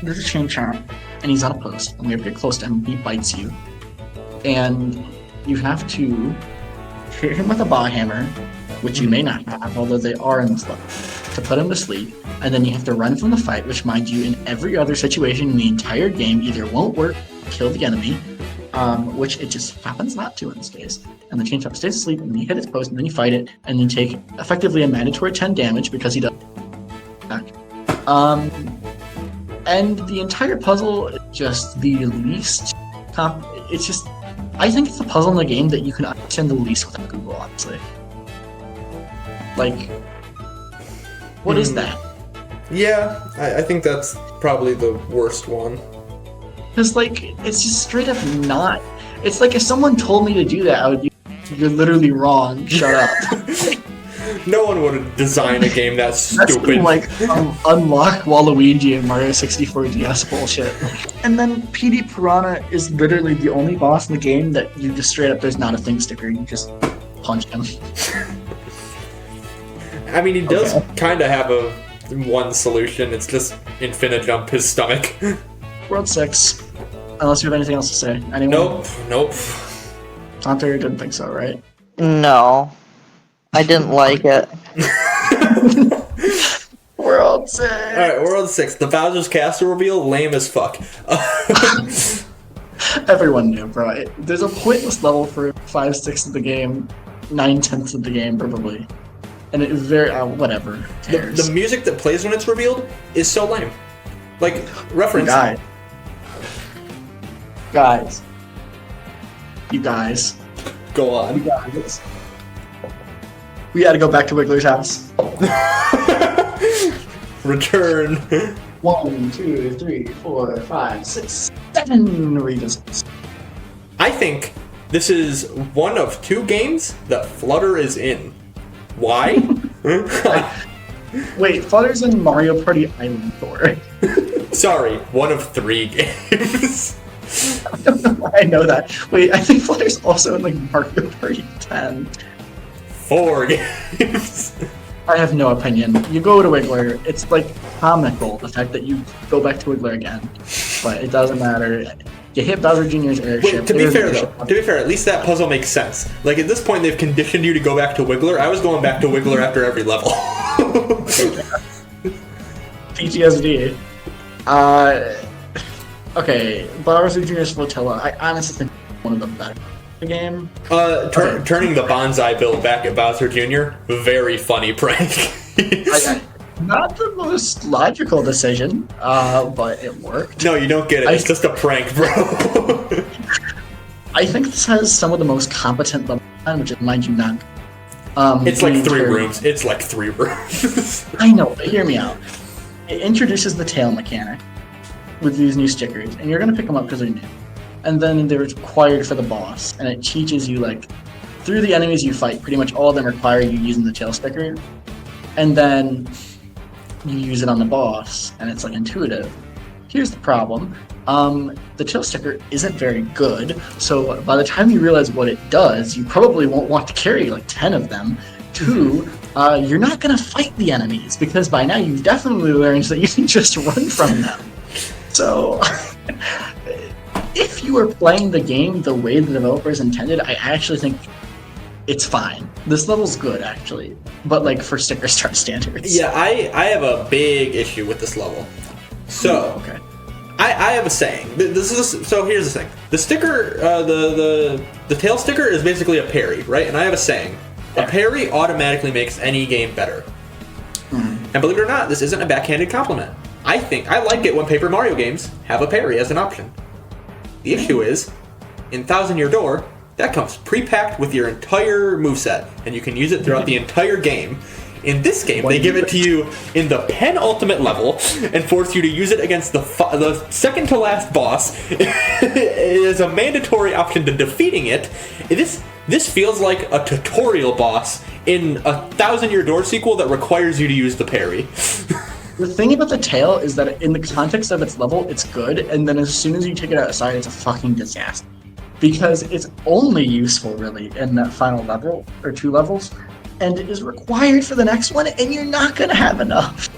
there's a chain chomp, and he's on a post, and we have to get close to him. He bites you, and you have to hit him with a ball hammer, which you may not have, although they are in this level, to put him to sleep. And then you have to run from the fight, which, mind you, in every other situation in the entire game, either won't work, kill the enemy, which it just happens not to in this case. And the chain chomp stays asleep, and then you hit its post, and then you fight it, and then you take effectively a mandatory 10 damage because he does. And the entire puzzle is just the least. It's just. I think it's the puzzle in the game that you can understand the least without Google, honestly. Like, what is that? Yeah, I think that's probably the worst one. Because, like, it's just straight up not. It's like if someone told me to do that, I would be, you're literally wrong, shut up. No one would design a game that That's stupid. like unlock Waluigi and Mario 64 DS bullshit. And then PD Piranha is literally the only boss in the game that you just straight up, there's not a thing sticker, you just punch him. I mean, he does kind of have a one solution. It's just infinite jump his stomach. World 6. Unless you have anything else to say. Anyone? Nope. Hunter didn't think so, right? No. I didn't like it. World 6. Alright, World 6. The Bowser's Castle reveal, lame as fuck. Everyone knew, bro. There's a pointless level for 5/6 of the game, 9/10 of the game, probably. And it is very, whatever. Who cares? The music that plays when it's revealed is so lame. Like, reference. Guys. You guys. Go on. You guys. We gotta go back to Wiggler's house. Return. 1, 2, 3, 4, 5, 6, 7 revisits. I think this is one of 2 games that Flutter is in. Why? Wait, Flutter's in Mario Party Island 4. Sorry, one of 3 games. I don't know why I know that. Wait, I think Flutter's also in like Mario Party 10. 4 games. I have no opinion. You go to Wiggler, it's like comical, the fact that you go back to Wiggler again. But it doesn't matter. You hit Bowser Jr.'s airship. Wait, to be fair, at least that puzzle makes sense. Like, at this point, they've conditioned you to go back to Wiggler. I was going back to Wiggler after every level. PTSD. Okay, Bowser Jr.'s Flotilla, I honestly think one of the better in the game. Turning the bonsai build back at Bowser Jr., very funny prank. Not the most logical decision, but it worked. No, you don't get it. It's just a prank, bro. I think this has some of the most competent level design, which is, mind you, not. It's like 3 rooms. It's like 3 rooms. I know, but hear me out. It introduces the tail mechanic with these new stickers, and you're gonna pick them up because they're new. And then they're required for the boss, and it teaches you, like, through the enemies you fight, pretty much all of them require you using the tail sticker. And then you use it on the boss, and it's like intuitive. Here's the problem. The tail sticker isn't very good, so by the time you realize what it does, you probably won't want to carry like 10 of them. 2, you're not gonna fight the enemies, because by now you've definitely learned that you can just run from them. So, if you were playing the game the way the developers intended, I actually think it's fine. This level's good, actually. But, like, for Sticker Star standards. Yeah, I have a big issue with this level. So, Okay. I have a saying. So here's the thing. The sticker, the tail sticker is basically a parry, right? And I have a saying. A parry automatically makes any game better. And believe it or not, this isn't a backhanded compliment. I like it when Paper Mario games have a parry as an option. The issue is, in 1000 Year Door, that comes pre-packed with your entire moveset, and you can use it throughout the entire game. In this game, they give it to you in the penultimate level and force you to use it against the second to last boss. It is a mandatory option to defeating it. This feels like a tutorial boss in a 1000 Year Door sequel that requires you to use the parry. The thing about the tail is that in the context of its level, it's good, and then as soon as you take it outside, it's a fucking disaster. Because it's only useful, really, in that final level, or 2 levels, and it is required for the next one, and you're not gonna have enough.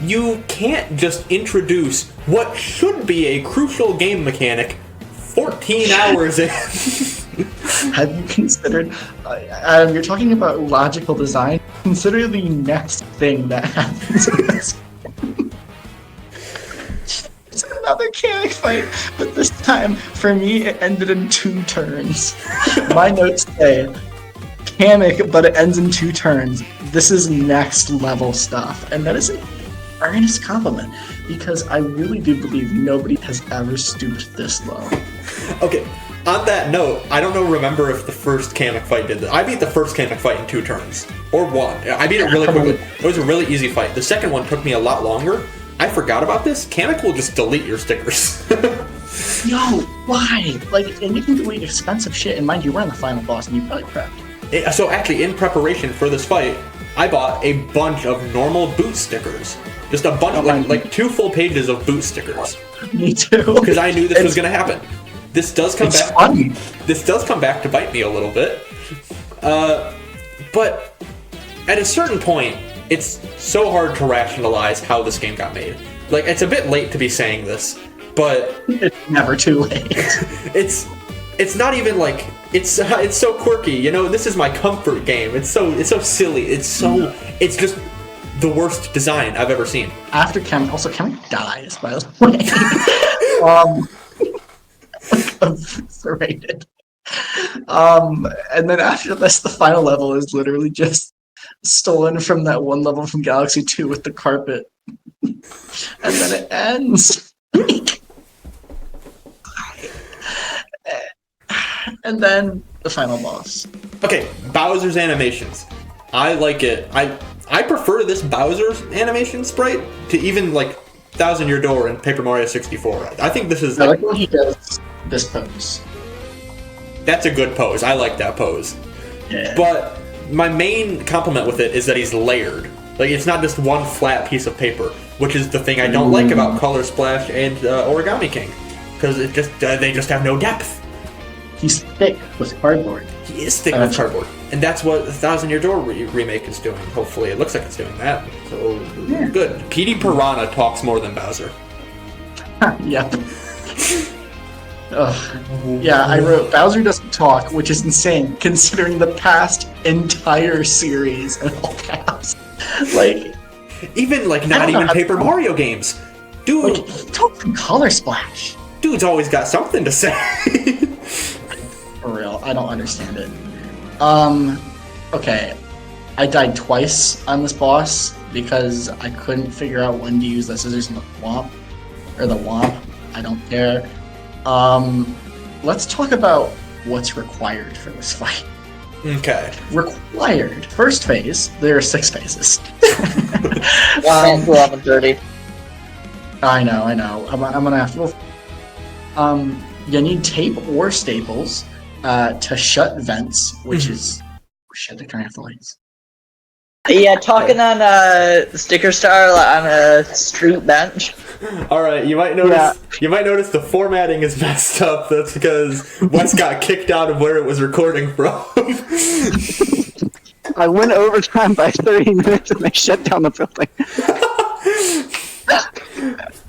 You can't just introduce what should be a crucial game mechanic 14 hours in. Have you considered, you're talking about logical design, consider the next thing that happens in this game. It's another mechanic fight, but this time, for me, it ended in 2 turns. My notes say, mechanic, but it ends in 2 turns. This is next level stuff, and that is an earnest compliment, because I really do believe nobody has ever stooped this low. Okay, on that note, I don't remember if the first Kamek fight did this. I beat the first Kamek fight in 2 turns. Or 1. I beat it really quickly. It was a really easy fight. The second one took me a lot longer. I forgot about this. Kamek will just delete your stickers. Yo, why? Like, and you can delete expensive shit, and mind you, we're on the final boss, and you probably prepped. So actually, in preparation for this fight, I bought a bunch of normal boot stickers. Just a bunch, like 2 full pages of boot stickers. Me too. Because I knew this was going to happen. This does come back. Funny. This does come back to bite me a little bit. But at a certain point, it's so hard to rationalize how this game got made. Like, it's a bit late to be saying this, but it's never too late. it's not even like it's so quirky. You know, this is my comfort game. It's so silly. It's just the worst design I've ever seen. After Kamek dies, by the way. Serrated. And then after this, the final level is literally just stolen from that one level from Galaxy 2 with the carpet. And then it ends. And then the final boss. Okay, Bowser's animations. I like it. I prefer this Bowser's animation sprite to even like 1000 Year Door and Paper Mario 64. I think this is. I like when he does this pose. That's a good pose. I like that pose. Yeah. But my main compliment with it is that he's layered. Like, it's not just one flat piece of paper, which is the thing I don't like about Color Splash and Origami King, because they just have no depth. He's thick with cardboard. He is thick with cardboard, and that's what the 1000 Year Door remake is doing. Hopefully, it looks like it's doing that. So good. PD Piranha talks more than Bowser. Yep. Ugh. Yeah, I wrote Bowser doesn't talk, which is insane considering the past entire series in all caps. Like, even like not even Paper Mario games, dude. Like, he talked from Color Splash. Dude's always got something to say. For real, I don't understand it. Okay, I died twice on this boss because I couldn't figure out when to use the scissors and the womp, or the womp. I don't care. Let's talk about what's required for this fight. Okay. Required. First phase, there are 6 phases. 11:30. I know. I'm gonna have to. You need tape or staples to shut vents, which is shit. They're turning off the lights. Yeah, talking on Sticker Star on a street bench. All right, you might notice. You might notice the formatting is messed up. That's because Wes got kicked out of where it was recording from. I went overtime by 30 minutes and they shut down the building.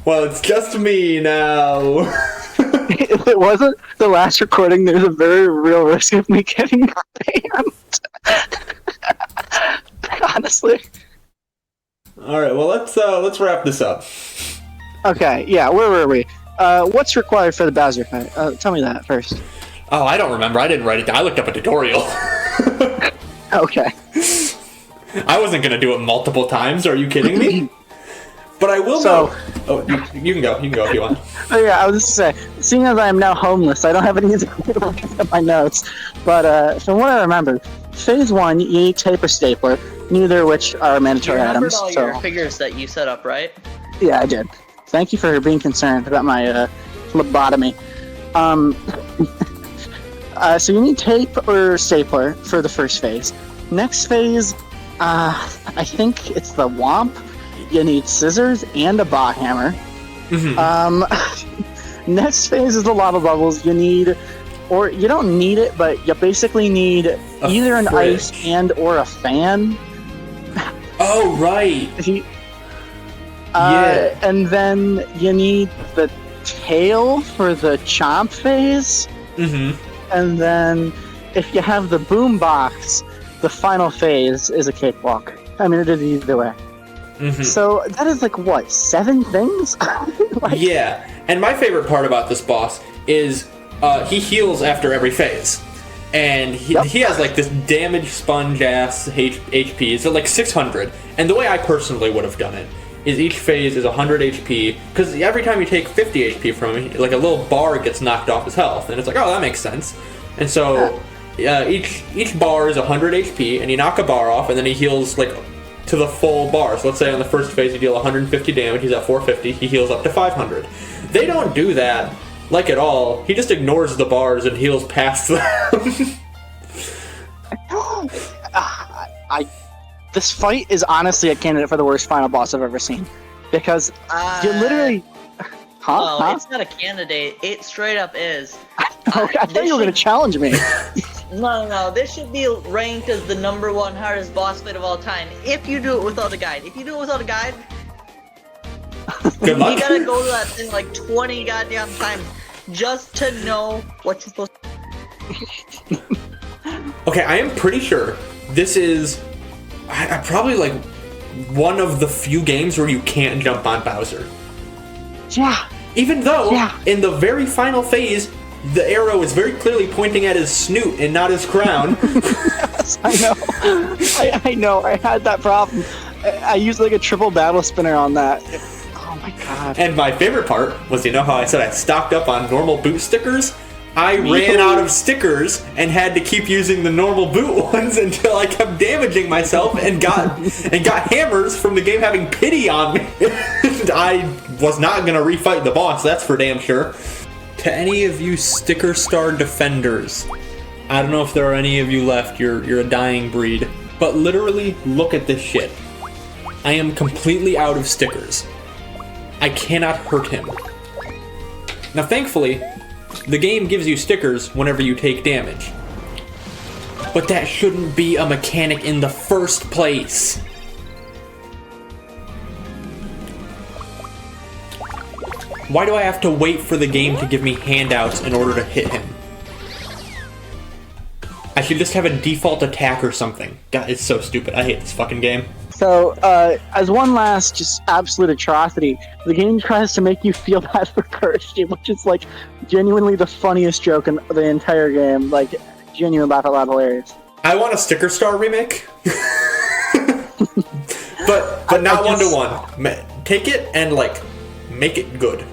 Well, it's just me now. If it wasn't the last recording, there's a very real risk of me getting banned. it. Honestly. All right, well let's wrap this up. Okay, yeah, where were we? What's required for the Bowser fight? Tell me that first. Oh, I don't remember. I didn't write it down. I looked up a tutorial. Okay. I wasn't gonna do it multiple times. Are you kidding me? But I will So- know. Oh, you can go. You can go if you want. Oh yeah, I was just gonna say, seeing as I am now homeless, I don't have any easy way to look at my notes. But from what I remember, phase 1, you need tape or stapler, neither of which are You mandatory remembered items. all So your figures that you set up, right? yeah, I did. Thank you for being concerned about my lobotomy. So you need tape or stapler for the first phase. Next phase, I think it's the Womp. You need scissors and a bot hammer. Mhm. Next phase is the lava bubbles. You need, or you don't need it, but you basically need either an fridge. ice and or a fan. Oh right. Yeah. And then you need the tail for the chomp phase. Mm-hmm. And then if you have the boom box, the final phase is a cakewalk. I mean, it is either way. Mm-hmm. So that is like, what, 7 things? Like, Yeah, and my favorite part about this boss is he heals after every phase. And he has like this damage sponge ass HP. It's at like 600. And the way I personally would have done it is each phase is 100 HP. Because every time you take 50 HP from him, like a little bar gets knocked off his health. And it's like, oh, that makes sense. And so each bar is 100 HP, and you knock a bar off, and then he heals like to the full bar. So let's say on the first phase you deal 150 damage, he's at 450, he heals up to 500. They don't do that like at all. He just ignores the bars and heals past them. This fight is honestly a candidate for the worst final boss I've ever seen. Because you literally... Well, Huh? it's not a candidate. It straight up is. Okay, I thought you were going to challenge me. No. This should be ranked as the #1 hardest boss fight of all time. If you do it without a guide. If you do it without a guide, Good luck. you gotta go to that thing like 20 goddamn times just to know what you're supposed to. Okay, I am pretty sure this is I probably like one of the few games where you can't jump on Bowser. Yeah. Even though, Yeah. in the very final phase, the arrow is very clearly pointing at his snoot and not his crown. Yes, I know. I know. I had that problem. I used like a triple battle spinner on that. Oh my god. And my favorite part was, you know how I said I stocked up on normal boot stickers? I Me ran too. out of stickers and had to keep using the normal boot ones until I kept damaging myself and got hammers from the game having pity on me. And I was not gonna refight the boss, that's for damn sure. To any of you Sticker Star defenders, I don't know if there are any of you left, you're a dying breed, but literally look at this shit. I am completely out of stickers. I cannot hurt him. Now thankfully, the game gives you stickers whenever you take damage. But that shouldn't be a mechanic in the first place. Why do I have to wait for the game to give me handouts in order to hit him? I should just have a default attack or something. God, it's so stupid. I hate this fucking game. So, as one last just absolute atrocity, the game tries to make you feel bad for Kirsty, which is like genuinely the funniest joke in the entire game. Like, genuine laugh out loud hilarious. I want a Sticker Star remake. but not I just- 1-to-1. Take it and like make it good.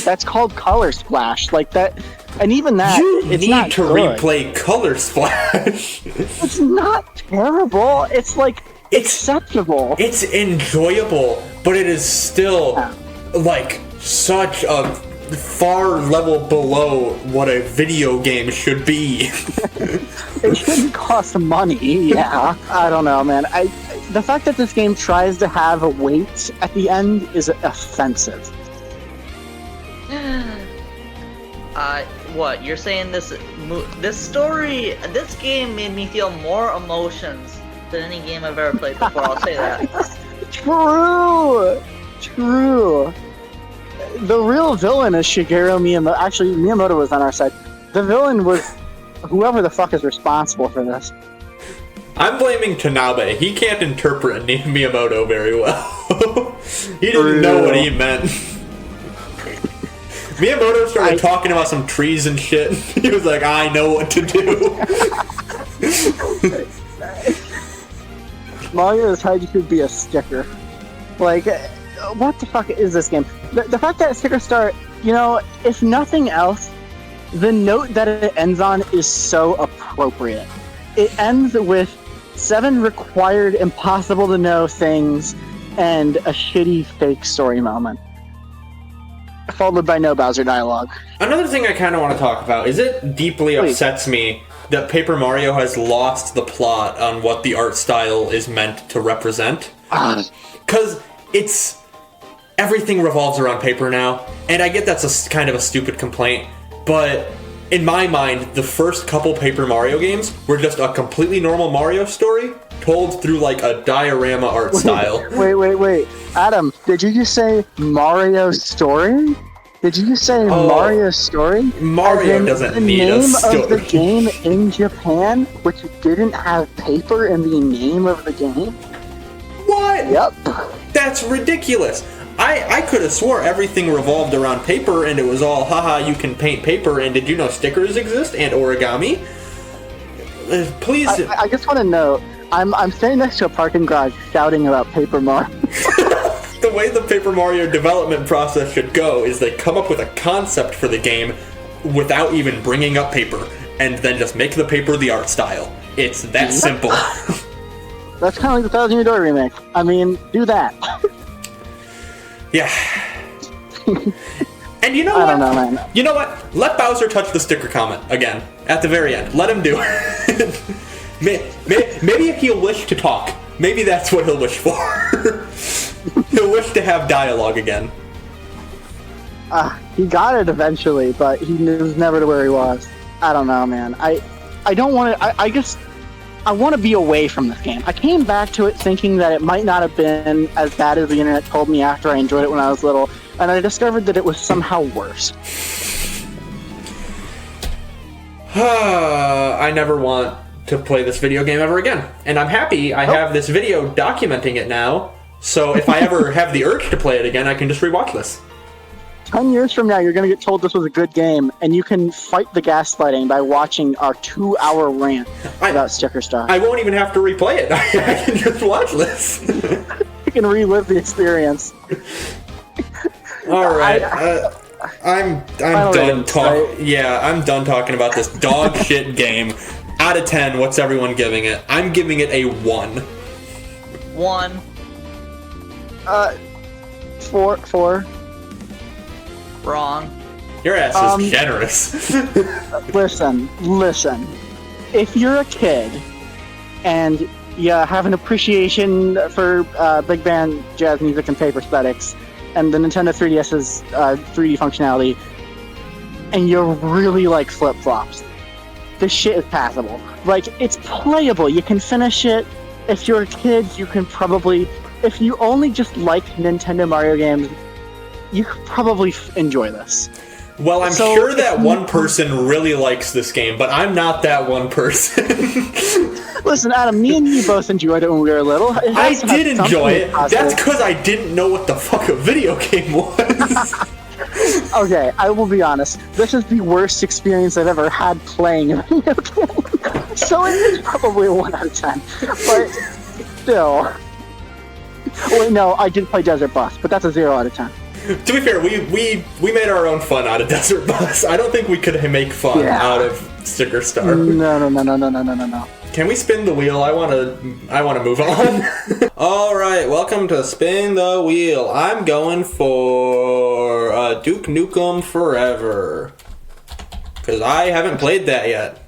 That's called Color Splash. Like that, and even that, You it's need not to good. replay Color Splash. It's not terrible. It's like acceptable. It's enjoyable, but it is still like such a far level below what a video game should be. It shouldn't cost money. Yeah, I don't know, man. The fact that this game tries to have a weight at the end is offensive. What you're saying? This game made me feel more emotions than any game I've ever played before. I'll say that. True. The real villain is Shigeru Miyamoto. Actually, Miyamoto was on our side. The villain was whoever the fuck is responsible for this. I'm blaming Tanabe. He can't interpret Miyamoto very well. He didn't know what he meant. Miyamoto started talking about some trees and shit. He was like, I know what to do. Mario is tried to be a sticker. Like, what the fuck is this game? The fact that Sticker Star, you know, if nothing else, the note that it ends on is so appropriate. It ends with 7 required impossible to know things and a shitty fake story moment, followed by no Bowser dialogue. Another thing I kind of want to talk about is it deeply upsets me that Paper Mario has lost the plot on what the art style is meant to represent. Because everything revolves around paper now, and I get that's kind of a stupid complaint, but in my mind, the first couple Paper Mario games were just a completely normal Mario story told through like a diorama art style. Wait. Adam, did you just say Mario story? Did you just say Mario story? Mario doesn't need a story. The name of the game in Japan, which didn't have paper in the name of the game? What? Yep. That's ridiculous. I could have swore everything revolved around paper and it was all, haha, you can paint paper, and did you know stickers exist and origami? Please. I just want to know, I'm standing next to a parking garage shouting about Paper Mario. The way the Paper Mario development process should go is they come up with a concept for the game without even bringing up paper, and then just make the paper the art style. It's that simple. That's kind of like the 1,000 Year Door remake. I mean, do that. Yeah. And you know what? I don't know, man. You know what? Let Bowser touch the sticker comment again at the very end. Let him do it. Maybe if he'll wish to talk, maybe that's what he'll wish for. He'll wish to have dialogue again. He got it eventually, but he was never to where he was. I don't know, man. I don't want to. I want to be away from this game. I came back to it thinking that it might not have been as bad as the internet told me after I enjoyed it when I was little, and I discovered that it was somehow worse. I never want to play this video game ever again. And I'm happy I have this video documenting it now, so if I ever have the urge to play it again, I can just rewatch this. 10 years from now, you're going to get told this was a good game, and you can fight the gaslighting by watching our 2-hour rant about Sticker Star. I won't even have to replay it. I can just watch this. You can relive the experience. All right. I'm done talking. Right? Yeah, I'm done talking about this dog shit game. Out of 10, what's everyone giving it? I'm giving it a 1. 1. 4. Wrong. Your ass is generous. Listen. If you're a kid and you have an appreciation for big band jazz music and paper aesthetics, and the Nintendo 3DS's 3D functionality, and you really like flip-flops, this shit is passable. Like, it's playable. You can finish it. If you're a kid, you can probably... If you only just like Nintendo Mario games, you could probably enjoy this. Well, I'm sure that one person really likes this game, but I'm not that one person. Listen, Adam, me and you both enjoyed it when we were little. I did enjoy it. That's because I didn't know what the fuck a video game was. Okay, I will be honest. This is the worst experience I've ever had playing a video game. So it is probably a 1 out of 10. But still. Wait, no, I did play Desert Bus, but that's a 0 out of 10. To be fair, we made our own fun out of Desert Bus. I don't think we could make fun out of Sticker Star. No. Can we spin the wheel? I want to move on. All right, welcome to Spin the Wheel. I'm going for Duke Nukem Forever because I haven't played that yet.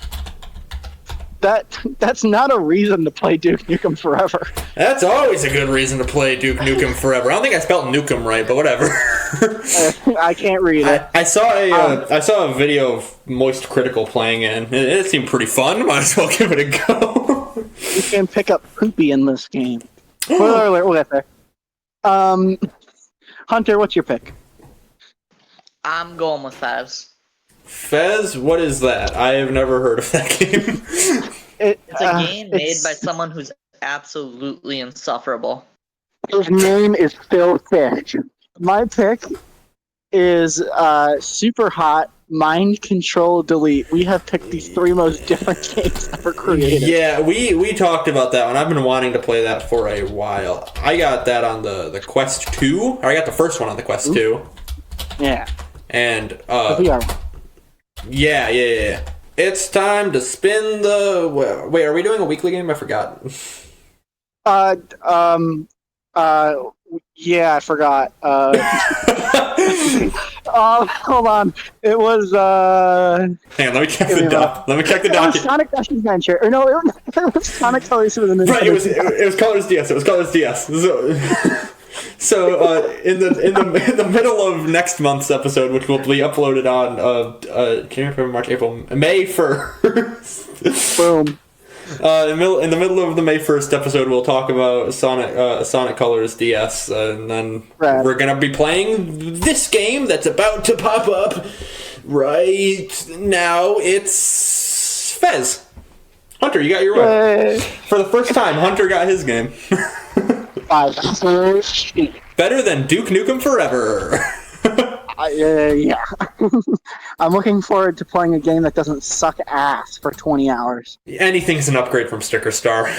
That's not a reason to play Duke Nukem Forever. That's always a good reason to play Duke Nukem Forever. I don't think I spelled Nukem right, but whatever. I can't read it. I saw a video of Moist Critical playing it, and it seemed pretty fun. Might as well give it a go. You can pick up poopy in this game. Spoiler alert, we'll get there. Hunter, what's your pick? I'm going with Fez. Fez? What is that? I have never heard of that game. It's a game made by someone who's absolutely insufferable. His name is Phil Fish. My pick is Super Hot, Mind Control Delete. We have picked these 3 most different games ever created. Yeah, we talked about that one. I've been wanting to play that for a while. I got that on the Quest 2. Or I got the first one on the Quest 2. Yeah. And, VR. Yeah. It's time to spin the... Wait, are we doing a weekly game? I forgot. Yeah, I forgot. Hold on. It was, Hang on, let me check the doc. Let me check the It was document. Sonic Dash Adventure. Or no, it was Sonic Colors with the Right, it was Colors DS. It was Colors DS. So in the middle of next month's episode, which will be uploaded on January, February, March, April, May 1st. Boom. In the middle of the May 1st episode, we'll talk about Sonic Colors DS, and then we're gonna be playing this game that's about to pop up right now. It's Fez. Hunter, you got your one. For the first time, Hunter got his game. 5. Better than Duke Nukem Forever. Yeah. I'm looking forward to playing a game that doesn't suck ass for 20 hours. Anything's an upgrade from Sticker Star.